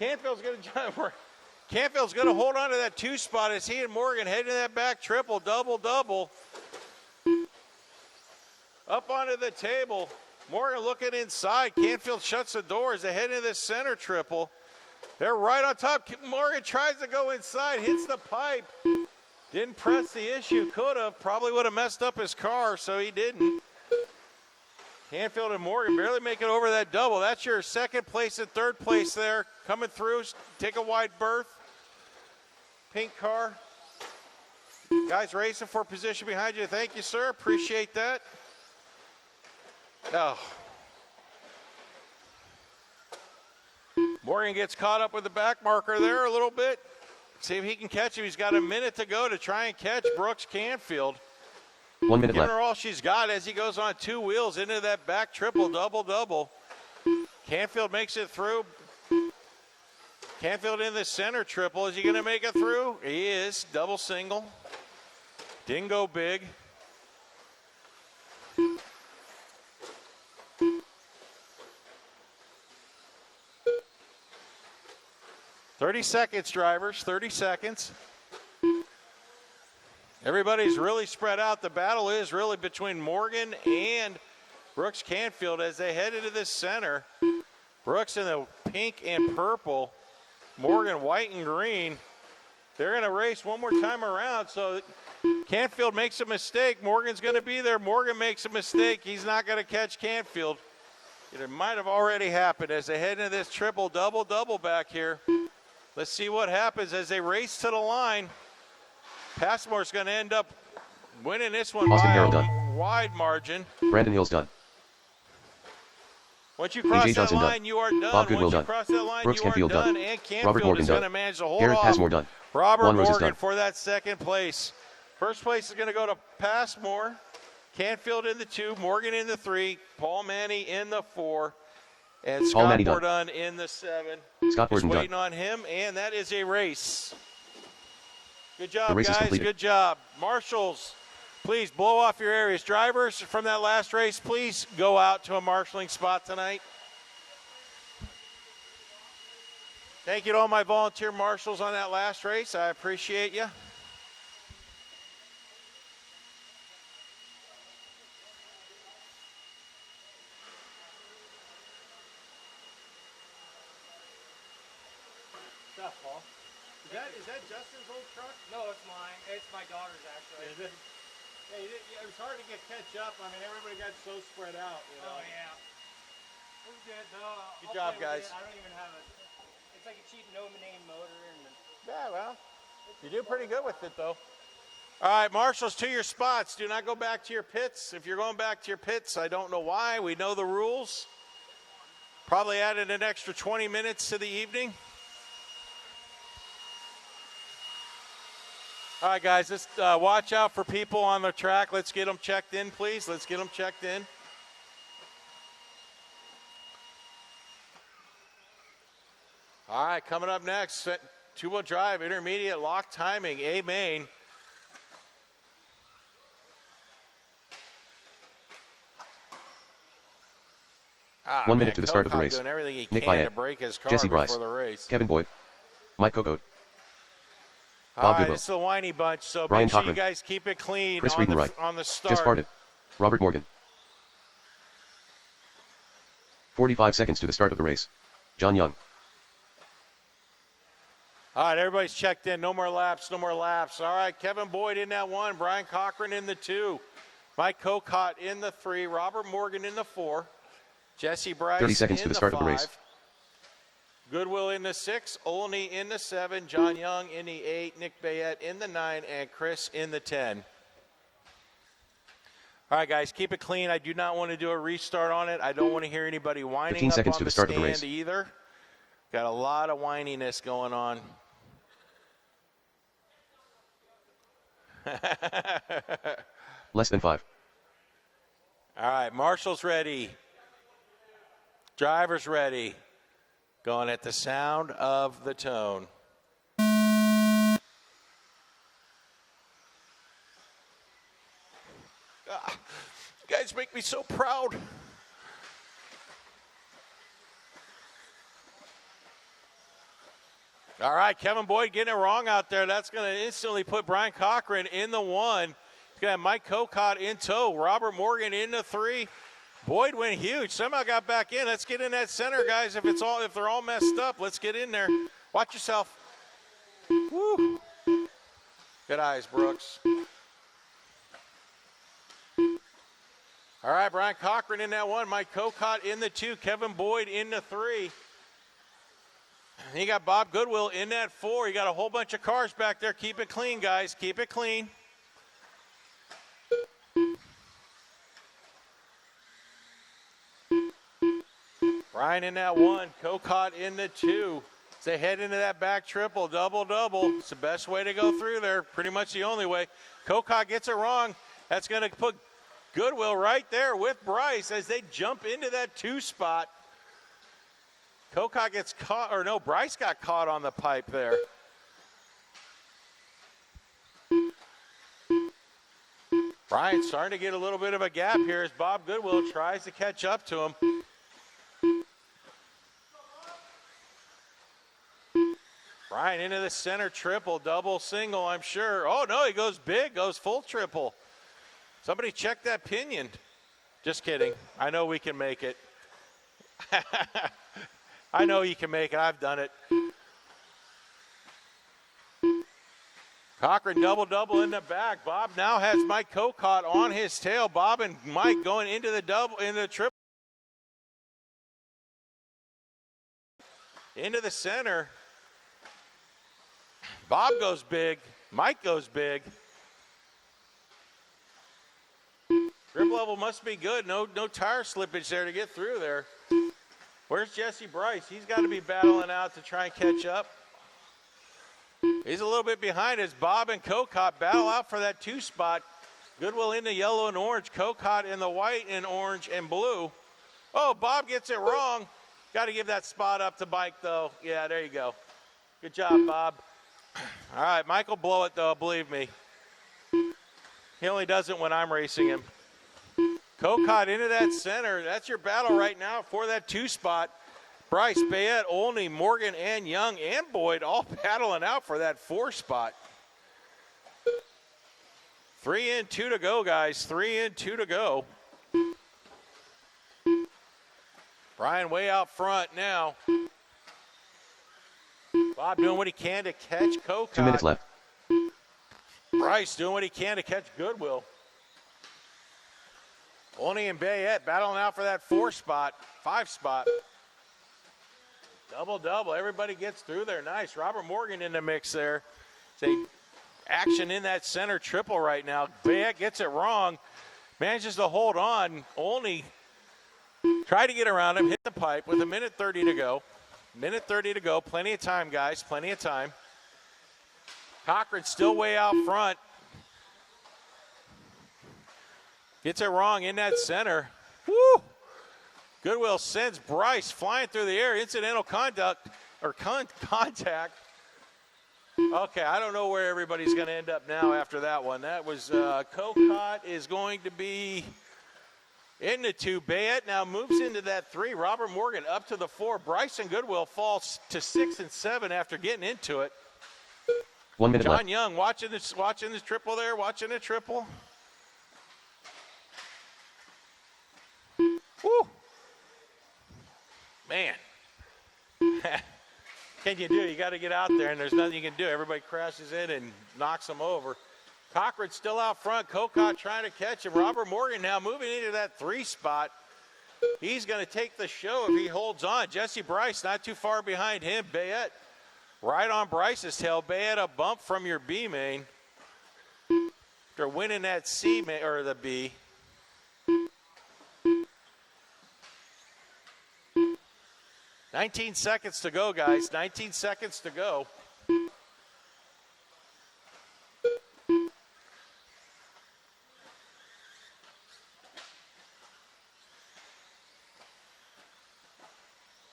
Canfield's going to hold on to that 2 spot as he and Morgan head into that back triple, double. Up onto the table. Morgan looking inside. Canfield shuts the doors. They head into the center triple. They're right on top. Morgan tries to go inside, hits the pipe. Didn't press the issue. Could have. Probably would have messed up his car, so he didn't. Canfield and Morgan barely make it over that double. That's your second place and third place there. Coming through. Take a wide berth. Pink car. Guys racing for position behind you. Thank you, sir. Appreciate that. Oh. Morgan gets caught up with the back marker there a little bit. See if he can catch him. He's got a minute to go to try and catch Brooks Canfield. 1 minute Giving left. her all she's got as he goes on 2 wheels into that back triple, double. Canfield makes it through. Canfield in the center triple. Is he going to make it through? He is. Double single. Didn't go big. "30 seconds, drivers, 30 seconds. Everybody's really spread out. The battle is really between Morgan and Brooks Canfield as they head into this center. Brooks in the pink and purple. Morgan white and green. They're going to race one more time around. So Canfield makes a mistake. Morgan's going to be there. Morgan makes a mistake. He's not going to catch Canfield. It might have already happened as they head into this triple, double back here. Let's see what happens as they race to the line. Passmore's going to end up winning this one Austin by Harrell a done. wide margin. Brandon Hill's done. Once you cross that Johnson line, done. you are done. Bob Goodwill Once you done. cross that line, Brooks you are Canfield done. done. And Canfield Robert Morgan is done. going to manage to hold Garrett off Passmore done. Robert Juan Rose is Morgan done. for that second place. First place is going to go to Passmore. Canfield in the 2, Morgan in the 3, Paul Manny in the 4, and Paul Scott Manny done. Bourdon in the 7. Scott Just Bourdon waiting done. on him, and that is a race. Good job, The race is guys. completed. Good job. Marshals, please blow off your areas. Drivers from that last race, please go out to a marshaling spot tonight. Thank you to all my volunteer marshals on that last race. I appreciate you. What's up, Paul? Is that Justin's old truck? No, it's mine. It's my daughter's actually. Is it? Hey, it was hard to get catch up. I mean, everybody got so spread out. You know? Oh yeah. We're good though. Good job, guys. I don't even have a. It's like a cheap no-name motor and. Yeah, well, you do pretty good with it, though. All right, marshals, to your spots. Do not go back to your pits. If you're going back to your pits, I don't know why. We know the rules. Probably added an extra 20 minutes to the evening. All right, guys, let's watch out for people on the track. Let's get them checked in, please. Let's get them checked in. All right, coming up next, two-wheel drive, intermediate lock timing, A main. Ah, 1 minute to the start of the Kokot race. doing everything he Nick can Byatt, to break his car Jesse Bryce, before the race. Kevin Boyd, Mike Cocotte, All Bob right, Goodwill, it's the whiny bunch, so Brian make sure Cochran, you guys keep it clean Chris on Friedenreich, the start. Jess Parted, Robert Morgan. 45 seconds to the start of the race. John Young. All right, everybody's checked in. No more laps, no more laps. All right, Kevin Boyd in that 1, Brian Cochran in the 2, Mike Kokot in the 3, Robert Morgan in the 4, Jesse Bryce 30 seconds in to the start of the race. 5, Goodwill in the 6, Olney in the 7, John Young in the 8, Nick Bayette in the 9, and Chris in the 10. All right, guys, keep it clean. I do not want to do a restart on it. I don't want to hear anybody whining 15 up seconds on to the start of the stand race. either. Got a lot of whininess going on. Less than 5. All right, marshals ready. Drivers ready. Going at the sound of the tone. Ah, you guys make me so proud. All right, Kevin Boyd getting it wrong out there. That's going to instantly put Brian Cochran in the 1. He's going to have Mike Kokot in tow. Robert Morgan in the 3. Boyd went huge. Somehow got back in. Let's get in that center, guys. If they're all messed up, let's get in there. Watch yourself. Woo. Good eyes, Brooks. All right, Brian Cochran in that 1. Mike Kokot in the 2. Kevin Boyd in the 3. And you got Bob Goodwill in that 4. You got a whole bunch of cars back there. Keep it clean, guys. Keep it clean. Brian in that 1. Kokot in the 2. As they head into that back triple, double-double. It's the best way to go through there. Pretty much the only way. Kokot gets it wrong. That's going to put Goodwill right there with Bryce as they jump into that 2 spot. Kokot gets caught, or no, Bryce got caught on the pipe there. Brian's starting to get a little bit of a gap here as Bob Goodwill tries to catch up to him. Brian into the center triple, double, single, I'm sure. Oh, no, he goes big, goes full triple. Somebody check that pinion. Just kidding. I know we can make it. I know you can make it. I've done it. Cochran double in the back. Bob now has Mike Kokot on his tail. Bob and Mike going into the triple. Into the center. Bob goes big. Mike goes big. Grip level must be good. No tire slippage there to get through there. Where's Jesse Bryce? He's got to be battling out to try and catch up. He's a little bit behind as Bob and Kokot battle out for that 2 spot. Goodwill in the yellow and orange. Kokot in the white and orange and blue. Oh, Bob gets it wrong. Got to give that spot up to Mike, though. Yeah, there you go. Good job, Bob. All right, Mike will blow it, though, believe me. He only does it when I'm racing him. Kokot into that center. That's your battle right now for that 2 spot. Bryce, Bayette, Olney, Morgan, and Young, and Boyd all battling out for that 4 spot. 3 in, 2 to go, guys. 3 in, 2 to go. Brian way out front now. Bob doing what he can to catch Kokot. 2 minutes left. Bryce doing what he can to catch Goodwill. Olney and Bayette battling out for that 4 spot, 5 spot. Double. Everybody gets through there. Nice. Robert Morgan in the mix there. It's a action in that center triple right now. Bayette gets it wrong. Manages to hold on. Olney tried to get around him. Hit the pipe with 1:30 to go. 1:30 to go. Plenty of time, guys. Plenty of time. Cochran still way out front. Gets it wrong in that center. Woo! Goodwill sends Bryce flying through the air. Incidental contact. Okay, I don't know where everybody's going to end up now after that one. That was Kokot is going to be in the 2. Bayette now moves into that 3. Robert Morgan up to the 4. Bryson Goodwill falls to 6 and 7 after getting into it. 1 minute John left. Young watching this triple there, watching the triple. Woo! Man. Can you do? You got to get out there, and there's nothing you can do. Everybody crashes in and knocks them over. Cochran still out front. Kokot trying to catch him. Robert Morgan now moving into that 3 spot. He's going to take the show if he holds on. Jesse Bryce not too far behind him. Bayette right on Bryce's tail. Bayette a bump from your B main. They're winning that C main, or the B. $19 seconds to go, guys. 19 seconds to go.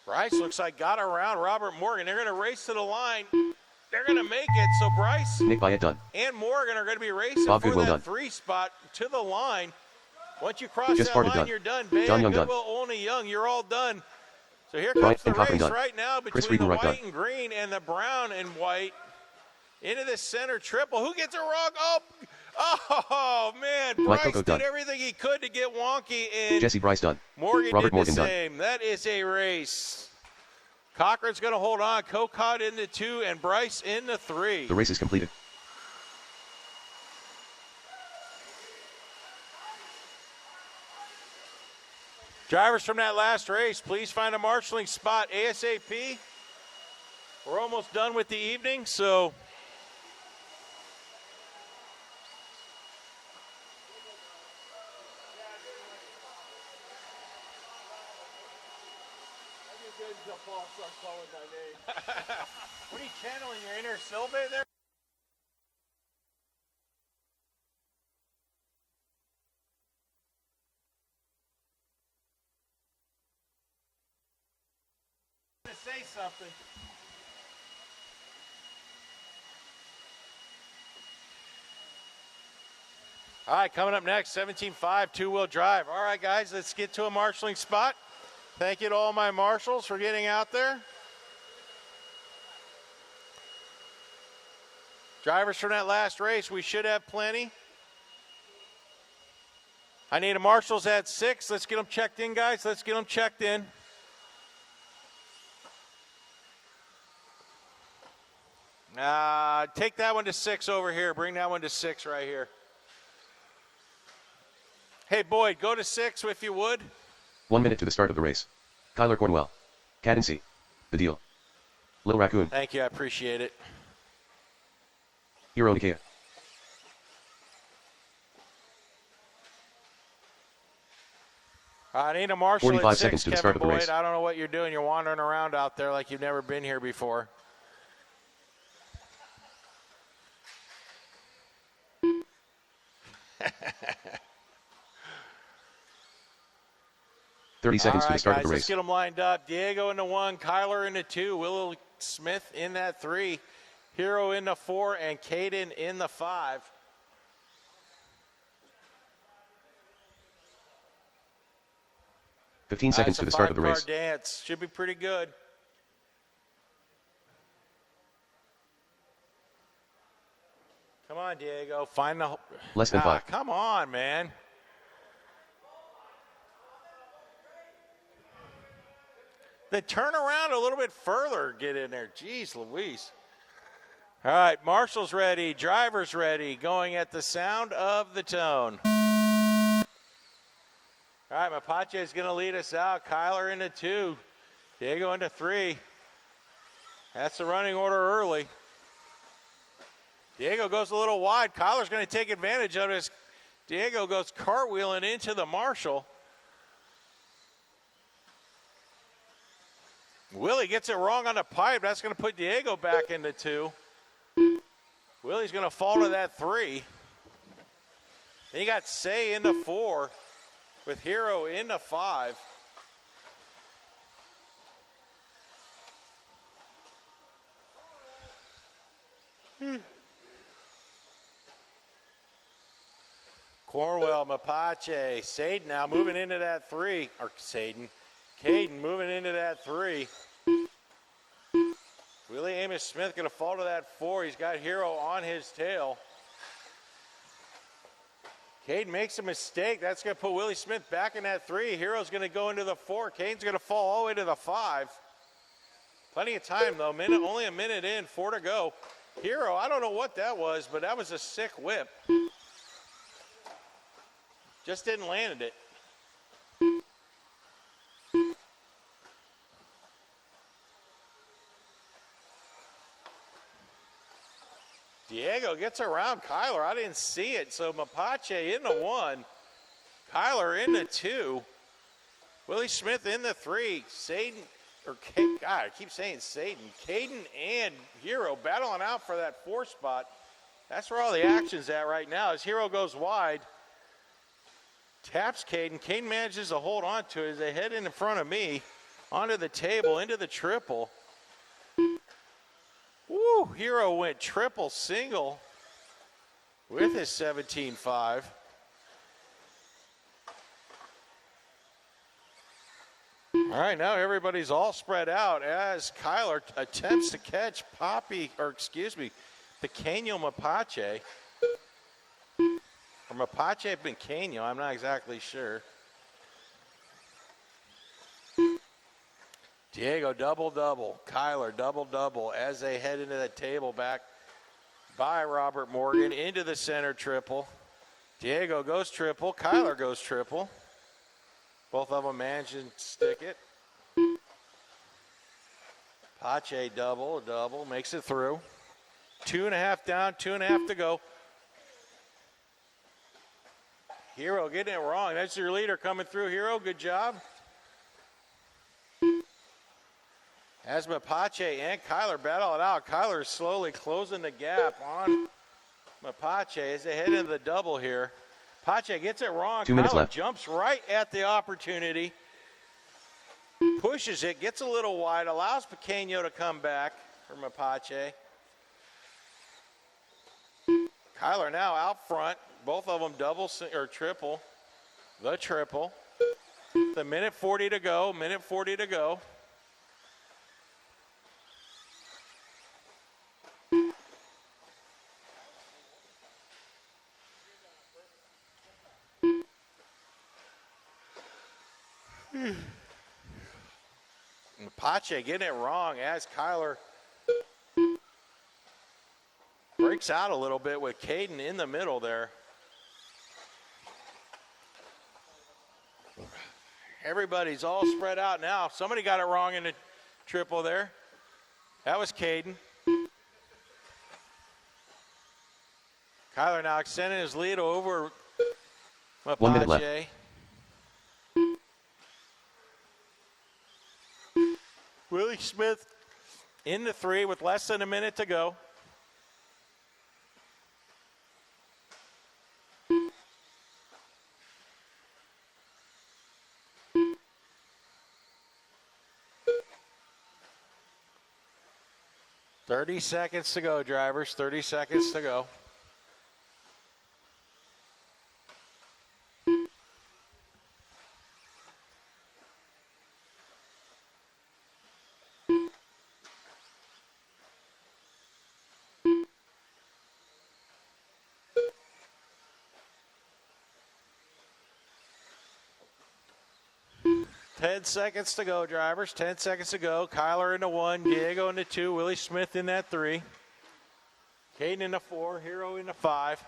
Bryce looks like got around Robert Morgan. They're going to race to the line. They're going to make it. So Bryce Nick Bayette done. and Morgan are going to be racing Bob for Goodwill that done. 3 spot to the line. Once you cross Just that parted line, done. you're done. John Young done. Goodwill, Olney, Young, you're all done. So here Bryant comes the and Cochran race done. right now Chris between the Riedenreich white done. and green and the brown and white. Into the center triple. Who gets it wrong? Oh man. Mike Bryce Coco did done. everything he could to get wonky, and Jesse Bryce done. Morgan Robert did Morgan the done. same. That is a race. Cochran's going to hold on. Kokot in the 2 and Bryce in the 3. The race is completed. Drivers from that last race, please find a marshaling spot ASAP. We're almost done with the evening, so what are you channeling your inner Silva there? To say something. All right, coming up next, 17.5 two-wheel drive. All right, guys, let's get to a marshaling spot. Thank you to all my marshals for getting out there. Drivers from that last race, we should have plenty. I need a marshals at 6. Let's get them checked in, guys. Let's get them checked in. Take that one to 6 over here. Bring that one to 6 right here. Hey, Boyd, go to 6 if you would. 1 minute to the start of the race. Kyler Cornwell. Cadency. The deal. Lil Raccoon. Thank you. I appreciate it. Hero Nikea. I need a marshal 45 at 6, seconds to the Kevin start of the Boyd. race. I don't know what you're doing. You're wandering around out there like you've never been here before. Thirty seconds All to right, the start guys, of the let's race. get them lined up. Diego in the 1, Kyler in the 2, Willow Smith in that 3, Hero in the 4, and Caden in the 5. 15 seconds to the start of the race. Five-car dance. Should be pretty good. Come on, Diego. Find the... Less than 5. Come on, man. They turn around a little bit further, get in there. Jeez Louise. All right, Marshall's ready, driver's ready, going at the sound of the tone. All right, Mapache is going to lead us out. Kyler into 2, Diego into 3. That's the running order early. Diego goes a little wide. Kyler's going to take advantage of this. Diego goes cartwheeling into the Marshall. Willie gets it wrong on the pipe. That's going to put Diego back into 2. Willie's going to fall to that 3. Then you got Say into 4 with Hero into 5. Cornwell, Mapache, Saden now moving into that 3. Or Saden. Caden moving into that 3. Willie Amos Smith going to fall to that 4. He's got Hero on his tail. Caden makes a mistake. That's going to put Willie Smith back in that 3. Hero's going to go into the 4. Caden's going to fall all the way to the 5. Plenty of time, though. Only a minute in, 4 to go. Hero, I don't know what that was, but that was a sick whip. Just didn't land it. Diego gets around Kyler. I didn't see it. So Mapache into 1. Kyler into 2. Willie Smith in the 3. Saden, or God, I keep saying Saden. Caden and Hero battling out for that 4 spot. That's where all the action's at right now. As Hero goes wide, taps Caden. Caden manages to hold on to it as they head in front of me, onto the table, into the triple. Woo, Hero went triple single with his 17.5. All right, now everybody's all spread out as Kyler attempts to catch Pequeño Mapache. Or Mapache Pequeño, I'm not exactly sure. Diego double-double, Kyler double-double as they head into the table back by Robert Morgan into the center triple. Diego goes triple, Kyler goes triple. Both of them managing to stick it. Pache double, makes it through. 2.5 down, 2.5 to go. Hero getting it wrong. That's your leader coming through, Hero. Good job. As Mapache and Kyler battle it out, Kyler is slowly closing the gap on Mapache as they head into the double here. Pache gets it wrong. 2 minutes Kyler left. jumps right at the opportunity. Pushes it, gets a little wide, allows Pequeño to come back for Mapache. Kyler now out front. Both of them double or triple. The triple. The minute 40 to go. 40 to go. Pache getting it wrong as Kyler breaks out a little bit with Caden in the middle there. Everybody's all spread out now. Somebody got it wrong in the triple there. That was Caden. Kyler now extending his lead over Mapache. 1 minute left. Willie Smith in the 3 with less than a minute to go. "30 seconds to go, drivers. 30 seconds to go." 10 seconds to go, drivers. 10 seconds to go. Kyler in the 1, Diego in the 2, Willie Smith in that 3. Caden in the 4, Hero in the 5.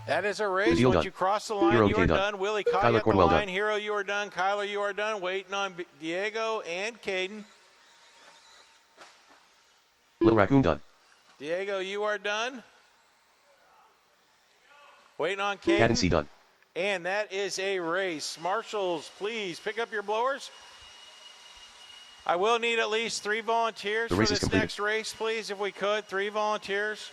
That is a race. Deal Once done. you cross the line, Hero you are done. done. Willie caught Kyler you at the Cornwell line. done. Hero, you are done. Kyler, you are done. Waiting on Diego and Caden. Little Raccoon done. Diego, you are done. Waiting on Caden. Cadence done. And that is a race. Marshals, please pick up your blowers. I will need at least 3 volunteers The for race is this completed. next race, please, if we could. 3 volunteers.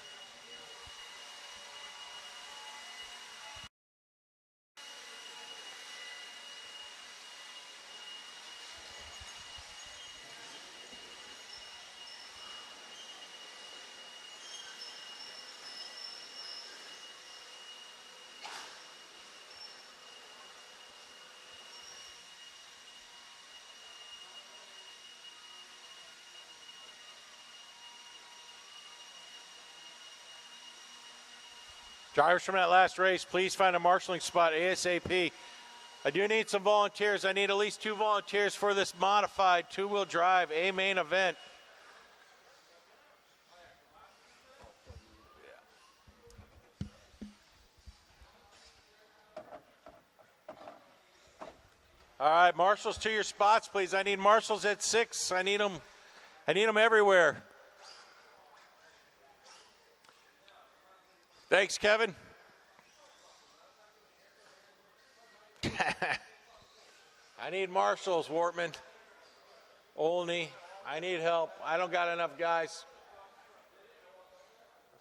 Drivers from that last race, please find a marshaling spot ASAP. I do need some volunteers. I need at least 2 volunteers for this modified 2-wheel drive A main event. All right, marshals to your spots, please. I need marshals at 6. I need them everywhere. Thanks, Kevin. I need marshals, Wortman. Olney. I need help. I don't got enough guys.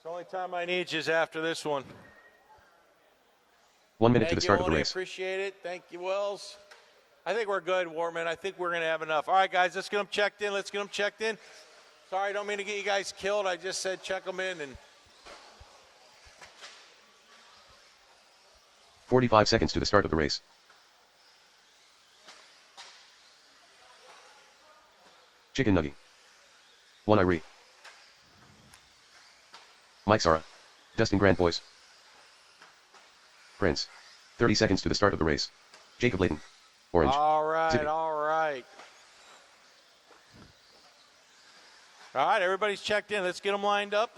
The only time I need you is after this one. 1 minute Thank to the you, start of the Olney. race. Appreciate it. Thank you, Wells. I think we're good, Wortman. I think we're going to have enough. All right, guys, let's get them checked in. Sorry, I don't mean to get you guys killed. I just said check them in. And 45 seconds to the start of the race. Chicken Nugget. 1 Irie. Mike Sara. Dustin Grant Boys. Prince. 30 seconds to the start of the race. Jacob Layton. Orange. All right, Zippy. all right. All right, everybody's checked in. Let's get them lined up.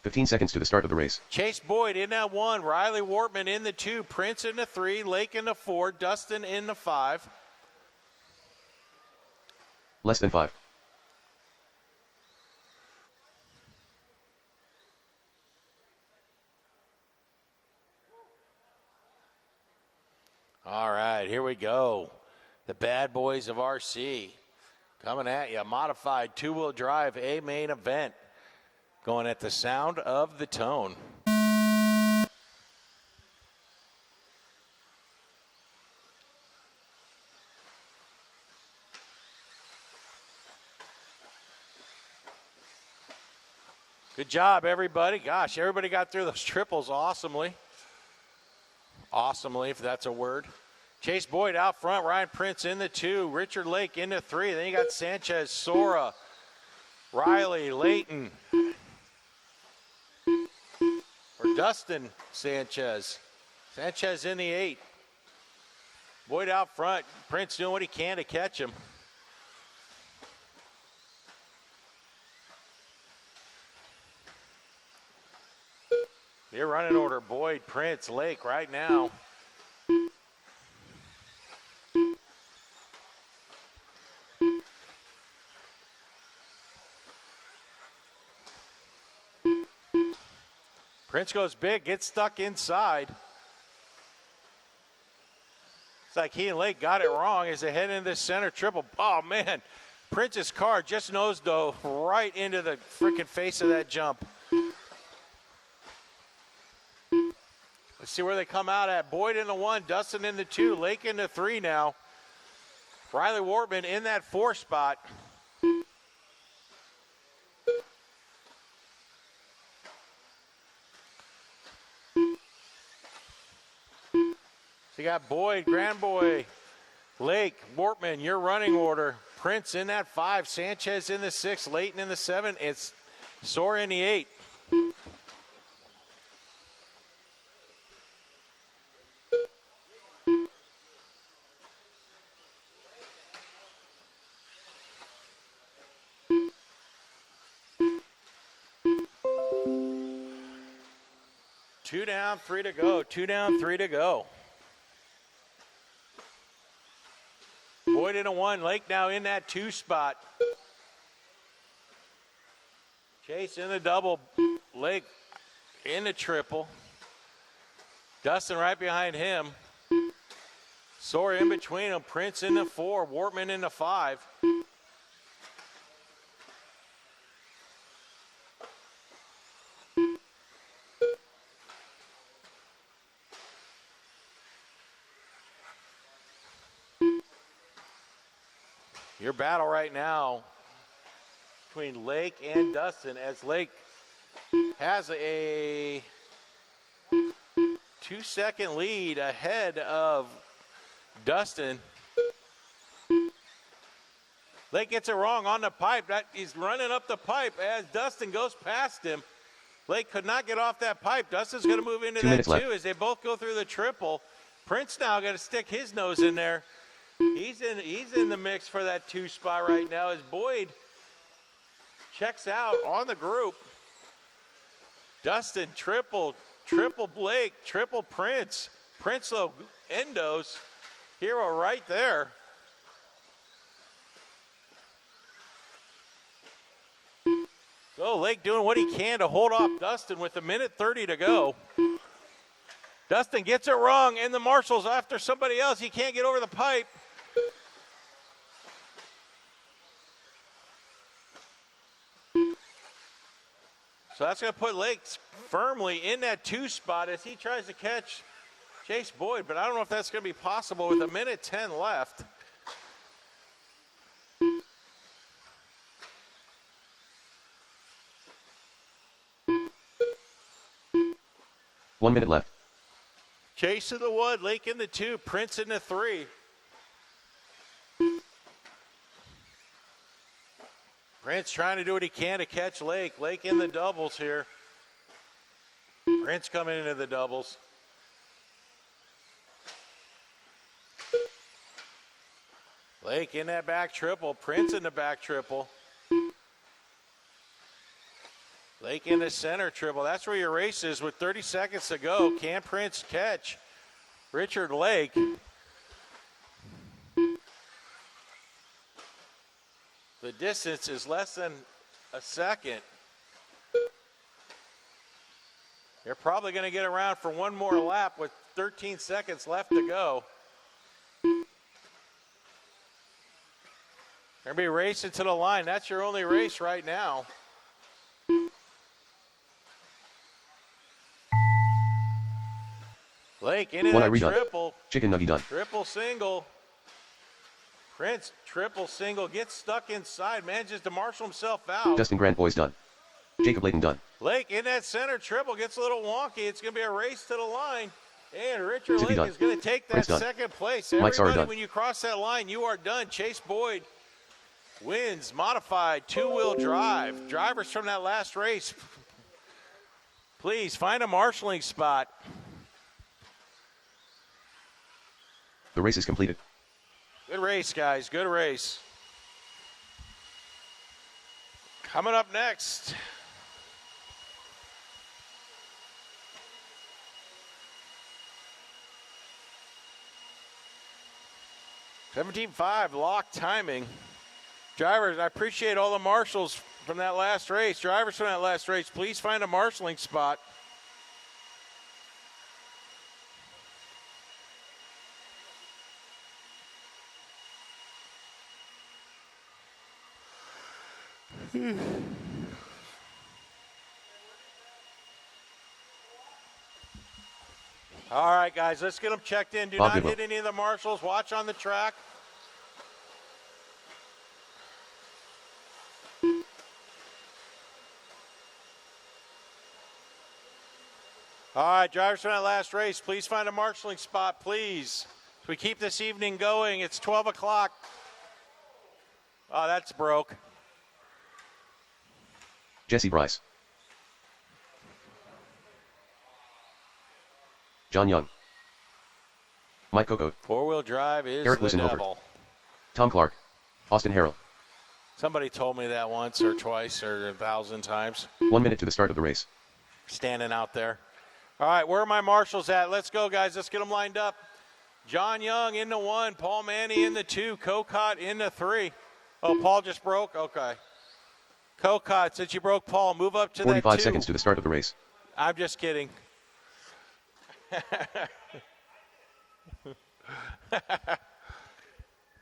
15 seconds to the start of the race. Chase Boyd in that 1. Riley Wortman in the 2. Prince in the 3. Lake in the 4. Dustin in the 5. Less than 5. All right, here we go. The bad boys of RC coming at you. Modified 2-wheel drive A main event. Going at the sound of the tone. Good job, everybody. Gosh, everybody got through those triples awesomely. Awesomely, if that's a word. Chase Boyd out front. Ryan Prince in the 2. Richard Lake in the 3. Then you got Sanchez, Sora, Riley, Layton. Or Dustin Sanchez. Sanchez in the 8. Boyd out front. Prince doing what he can to catch him. Your running order, Boyd, Prince, Lake right now. Prince goes big, gets stuck inside. It's like he and Lake got it wrong as they head into the center triple. Oh, man. Prince's car just nosedove right into the freaking face of that jump. Let's see where they come out at. Boyd in the 1, Dustin in the 2, Lake in the 3 now. Riley Wortman in that 4 spot. So you got Boyd, Grandboy, Lake, Wortman, your running order. Prince in that 5, Sanchez in the 6, Layton in the 7. It's Sora in the 8. 2 down, 3 to go. 2 down, 3 to go. Boyd in a 1. Lake now in that 2 spot. Chase in the double. Lake in the triple. Dustin right behind him. Sawyer in between them. Prince in the 4. Wortman in the 5. Your battle right now between Lake and Dustin, as Lake has a 2-second lead ahead of Dustin. Lake gets it wrong on the pipe. He's running up the pipe as Dustin goes past him. Lake could not get off that pipe. Dustin's going to move into 2 that minutes left. too as they both go through the triple. Prince now got to stick his nose in there. He's in the mix for that 2 spot right now as Boyd checks out on the group. Dustin triple Blake, triple Prince. Prince though endos. Hero right there. So Lake doing what he can to hold off Dustin with 1:30 to go. Dustin gets it wrong, and the Marshall's after somebody else. He can't get over the pipe. So that's going to put Lake firmly in that 2 spot as he tries to catch Chase Boyd, but I don't know if that's going to be possible with 1:10 left. One minute left. Chase in the 1, Lake in the 2, Prince in the 3. Prince trying to do what he can to catch Lake. Lake in the doubles here. Prince coming into the doubles. Lake in that back triple. Prince in the back triple. Lake in the center triple. That's where your race is with 30 seconds to go. Can Prince catch Richard Lake? The distance is less than a second. You're probably going to get around for one more lap with 13 seconds left to go. You're going to be racing to the line. That's your only race right now. Lake into One that I redone. triple. Chicken nugget done. Triple single. Prince, triple single, gets stuck inside, manages to marshal himself out. Dustin Grant Boys done. Jacob Layton done. Lake in that center triple, gets a little wonky. It's going to be a race to the line. And Richard Zippy Lake done. is going to take that Prince done. second place. Mike Sauer Everybody, done. when you cross that line, you are done. Chase Boyd wins modified 2-wheel drive. Drivers from that last race, please find a marshalling spot. The race is completed. Good race, guys. Good race. Coming up next. $17.5 lock timing. Drivers, I appreciate all the marshals from that last race. Drivers from that last race, please find a marshalling spot. All right, guys, let's get them checked in. Do Bob not Goodwill. hit any of the marshals. Watch on the track. All right, drivers from that last race, please find a marshalling spot, please. As we keep this evening going, it's 12 o'clock. Oh, that's broke. Jesse Bryce. John Young. Mike Coco. Four-wheel drive is Eric the Wissenhofer. devil. Tom Clark. Austin Harrell. Somebody told me that once or twice or 1,000 times, 1 minute to the start of the race. standing out there. All right, where are my marshals at? Let's go, guys. Let's get them lined up. John Young in the 1, Paul Manny in the 2, Cocott in the 3. Oh, Paul just broke? Okay. Cocott, since you broke Paul, move up to that 2. 45 seconds to the start of the race. I'm just kidding.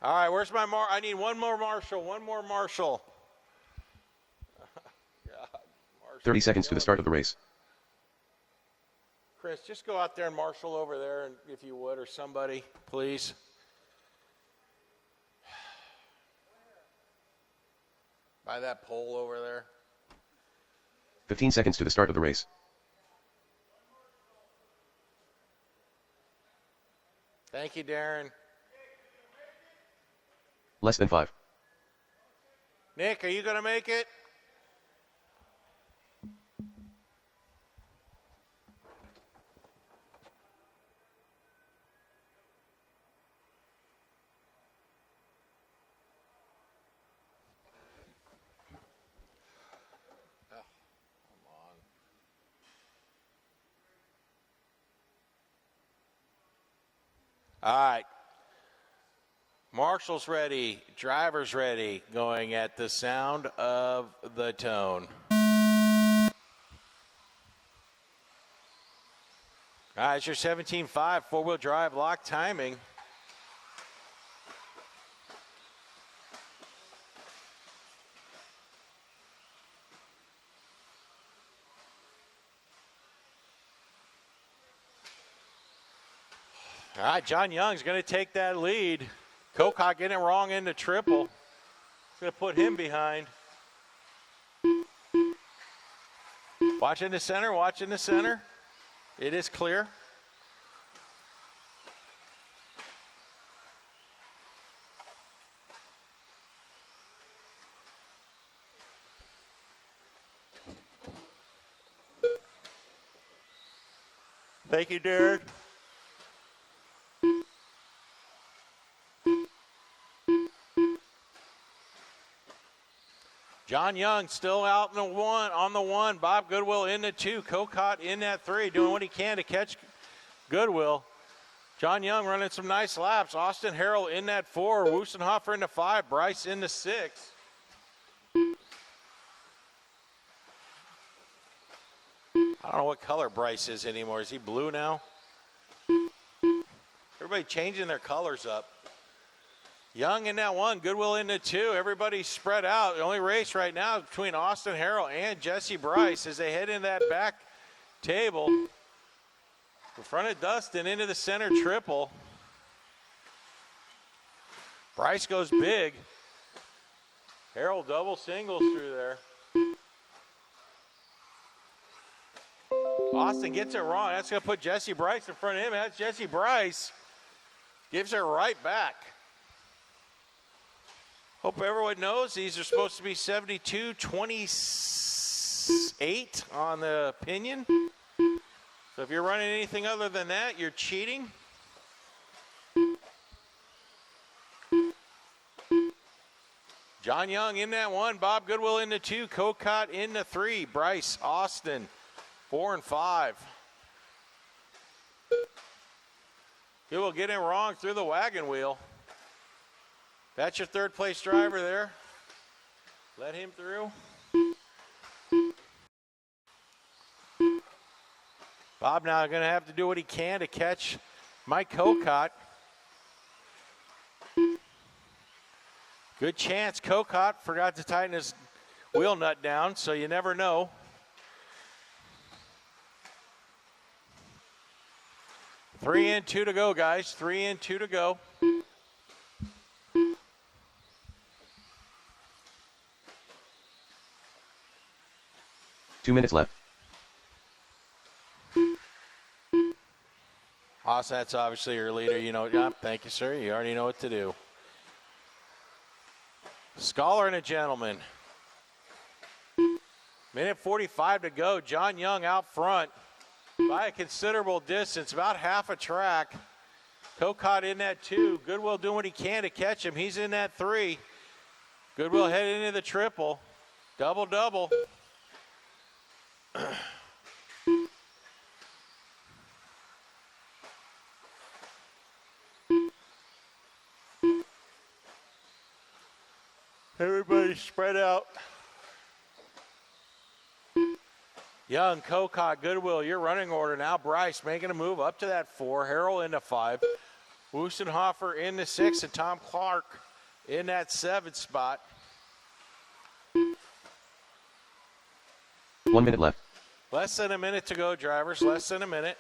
All right, where's my I need one more marshal. God, marshal. 30 seconds to the start of the race. Chris, just go out there and marshal over there, and if you would, or somebody, please. By that pole over there. 15 seconds to the start of the race. Thank you, Darren. Less than 5. Nick, are you going to make it? All right. Marshall's ready. Driver's ready. Going at the sound of the tone. All right, it's your 17.5 four-wheel drive lock timing. All right, John Young's going to take that lead. Cocott getting it wrong in the triple. It's going to put him behind. Watching the center. It is clear. Thank you, Derek. John Young still out in the 1 on the 1. Bob Goodwill in the 2. Cocott in that 3, doing what he can to catch Goodwill. John Young running some nice laps. Austin Harrell in that 4. Wusenhofer in the 5. Bryce in the 6. I don't know what color Bryce is anymore. Is he blue now? Everybody changing their colors up. Young in that 1, Goodwill in the 2. Everybody spread out. The only race right now is between Austin Harrell and Jesse Bryce as they head into that back table. In front of Dustin into the center triple. Bryce goes big. Harrell double singles through there. Austin gets it wrong. That's going to put Jesse Bryce in front of him. That's Jesse Bryce. Gives her right back. Hope everyone knows these are supposed to be 72-28 on the opinion. So if you're running anything other than that, you're cheating. John Young in that 1, Bob Goodwill in the 2, Cocott in the 3, Bryce, Austin, 4 and 5. Goodwill getting it wrong through the wagon wheel. That's your 3rd place driver there. Let him through. Bob now going to have to do what he can to catch Mike Cocott. Good chance. Cocott forgot to tighten his wheel nut down, so you never know. Three in, 2 to go, guys. 3 in, 2 to go. Two minutes left. Austin, that's obviously your leader. You know, yeah, thank you, sir. You already know what to do. Scholar and a gentleman. Minute 45 to go. John Young out front by a considerable distance, about half a track. Cocott in that 2. Goodwill doing what he can to catch him. He's in that 3. Goodwill heading into the triple. Double-double. Everybody spread out. Young, Kokot, Goodwill, your running order now. Bryce making a move up to that 4. Harrell into 5. Wustenhofer into 6, and Tom Clark in that 7 spot. 1 minute left. Less than a minute to go, drivers. Less than a minute.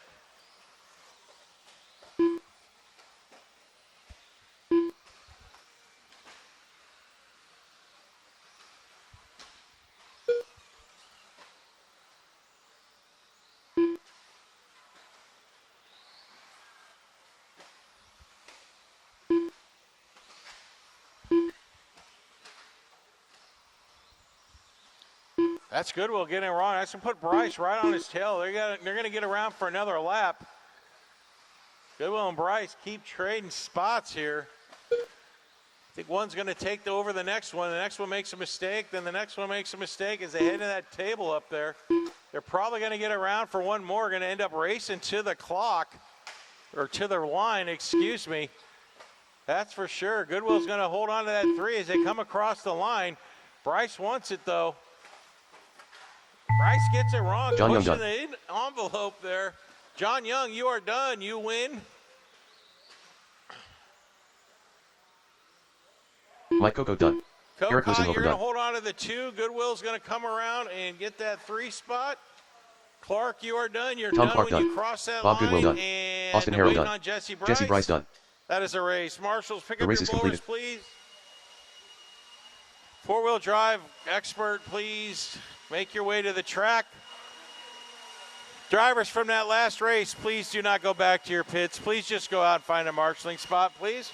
That's Goodwill getting it wrong. That's going to put Bryce right on his tail. They're going to get around for another lap. Goodwill and Bryce keep trading spots here. I think one's going to take over the next one. The next one makes a mistake. Then the next one makes a mistake as they head to that table up there. They're probably going to get around for one more. Going to end up racing to the clock, or to the line, excuse me. That's for sure. Goodwill's going to hold on to that 3 as they come across the line. Bryce wants it, though. Bryce gets it wrong, John Young pushing done. the envelope there. John Young, you are done. You win. Mike Coco done. Eric Kokot, Lusenhofer you're going done. to hold on to the 2. Goodwill's going to come around and get that 3 spot. Clark, you are done. You're Tom done Clark when you done. cross that Bob line. Goodwill done. And Austin Harrell waiting done. on Jesse Bryce. Jesse Bryce done. That is a race. Marshals, pick The up race your is blowers, completed. please. 4-wheel drive expert, please make your way to the track. Drivers from that last race, please do not go back to your pits. Please just go out and find a marshaling spot, please.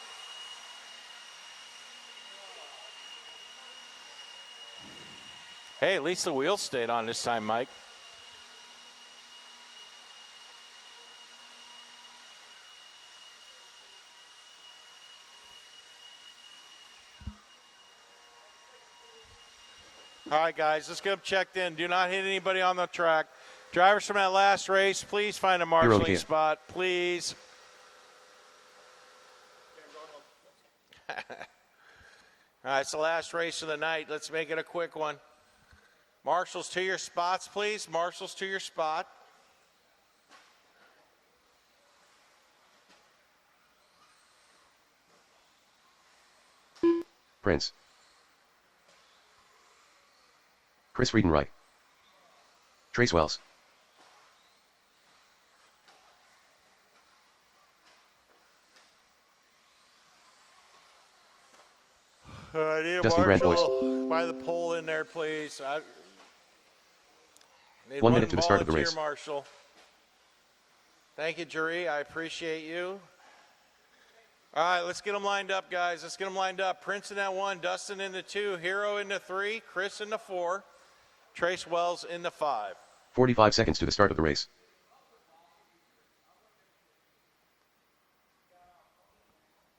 Hey, at least the wheels stayed on this time, Mike. All right, guys, let's get them checked in. Do not hit anybody on the track. Drivers from that last race, please find a marshaling okay. spot, please. All right, it's the last race of the night. Let's make it a quick one. Marshals to your spots, please. Marshals to your spot. Prince. Chris Friedenreich. Trace Wells. I need a Dustin Grant, boys. marshal by the pole in there, please. Need 1 minute to the start of the volunteer race. Marshal. Thank you, jury. I appreciate you. All right, let's get them lined up, guys. Let's get them lined up. Prince in that 1, Dustin in the 2, Hero in the 3, Chris in the 4, Trace Wells in the 5. 45 seconds to the start of the race.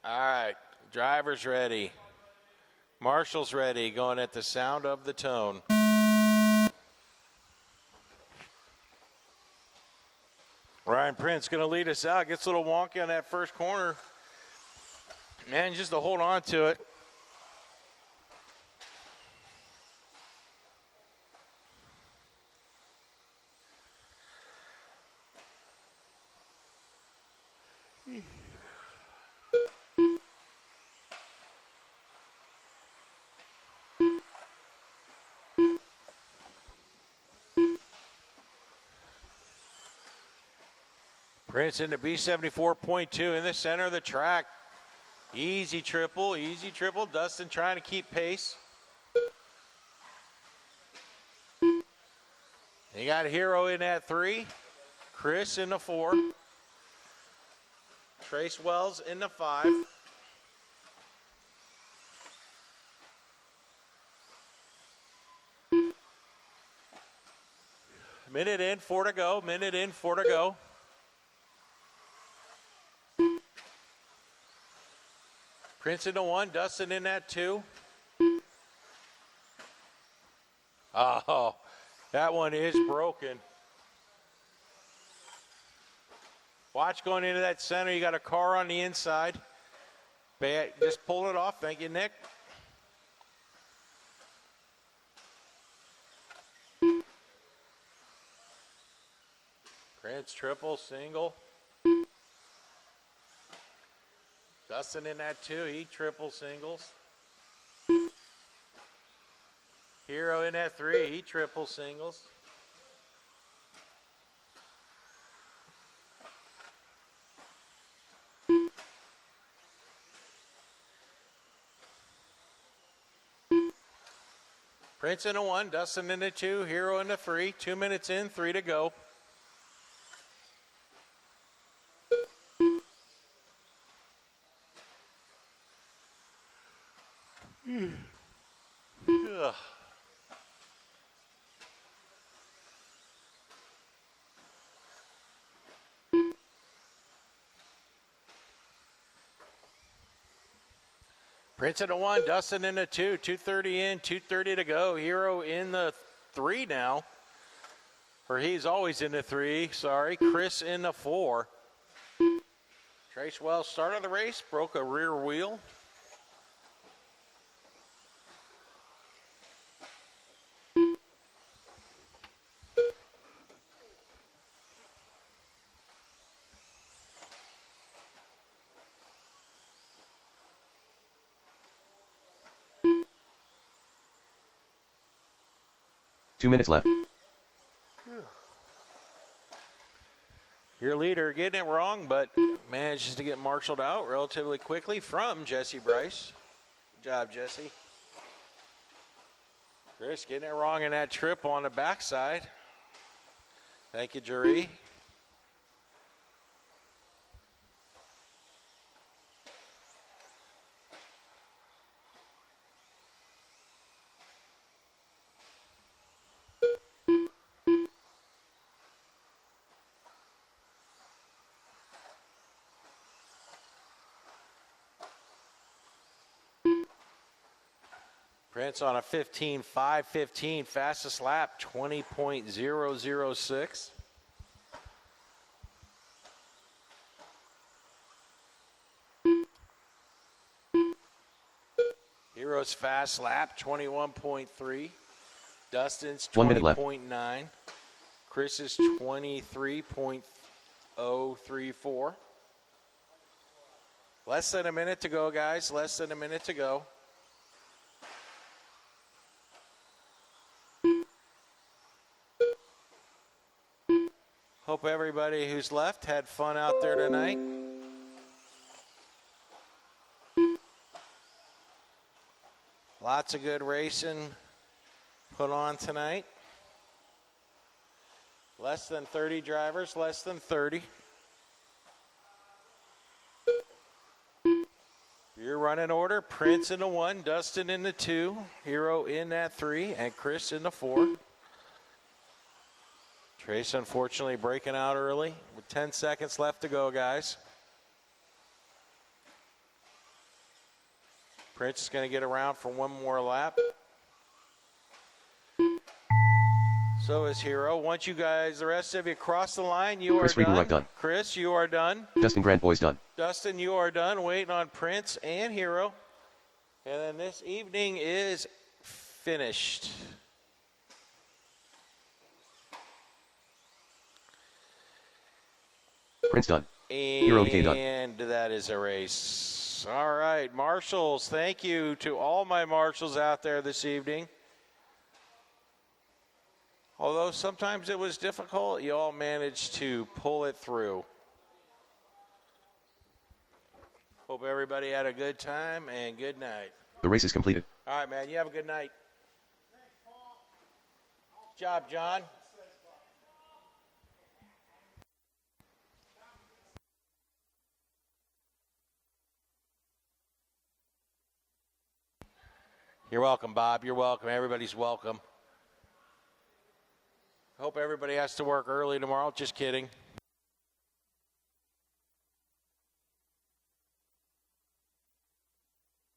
All right, drivers ready. Marshall's ready, going at the sound of the tone. Ryan Prince going to lead us out. Gets a little wonky on that first corner. Man, just to hold on to it. Prince into B74.2 in the center of the track. Easy triple, easy triple. Dustin trying to keep pace. You got Hero in at 3. Chris in the 4. Trace Wells in the 5. Minute in, 4 to go. Minute in, 4 to go. Prince into 1, Dustin in that 2. Oh, that one is broken. Watch going into that center. You got a car on the inside. Just pull it off. Thank you, Nick. Prince triple, single. Dustin in that 2, he triple singles. Hero in that 3, he triple singles. Prince in a 1, Dustin in a 2, Hero in a 3. 2 minutes in, 3 to go. Ugh. Prince in a 1, Dustin in a 2, 2:30 in, 2:30 to go. Hero in the 3 now. Or he's always in the 3, sorry. Chris in the 4. Trace Wells started the race, broke a rear wheel. Two minutes left. Your leader getting it wrong, but manages to get marshaled out relatively quickly from Jesse Bryce. Good job, Jesse. Chris getting it wrong in that trip on the backside. Thank you, Jerry. Prince on a 15.515, fastest lap, 20.006. Hero's fast lap, 21.3. Dustin's 1 minute left. 20.9. Chris's 23.034. Less than a minute to go, guys. Less than a minute to go. Hope everybody who's left had fun out there tonight. Lots of good racing put on tonight. Less than 30 drivers, less than 30. Your running order, Prince in the 1, Dustin in the 2, Hero in that 3, and Chris in the 4. Trace unfortunately breaking out early with 10 seconds left to go, guys. Prince is going to get around for one more lap. So is Hero. Once you guys, the rest of you cross the line, you Chris are done. Riedenreich done. Chris, you are done. Dustin Grant Boys done. Dustin, you are done. Waiting on Prince and Hero. And then this evening is finished. Prince done. Hero K done. And that is a race. All right, marshals, thank you to all my marshals out there this evening. Although sometimes it was difficult, you all managed to pull it through. Hope everybody had a good time and good night. The race is completed. All right, man, you have a good night. Good job, John. You're welcome, Bob. You're welcome. Everybody's welcome. Hope everybody has to work early tomorrow. Just kidding.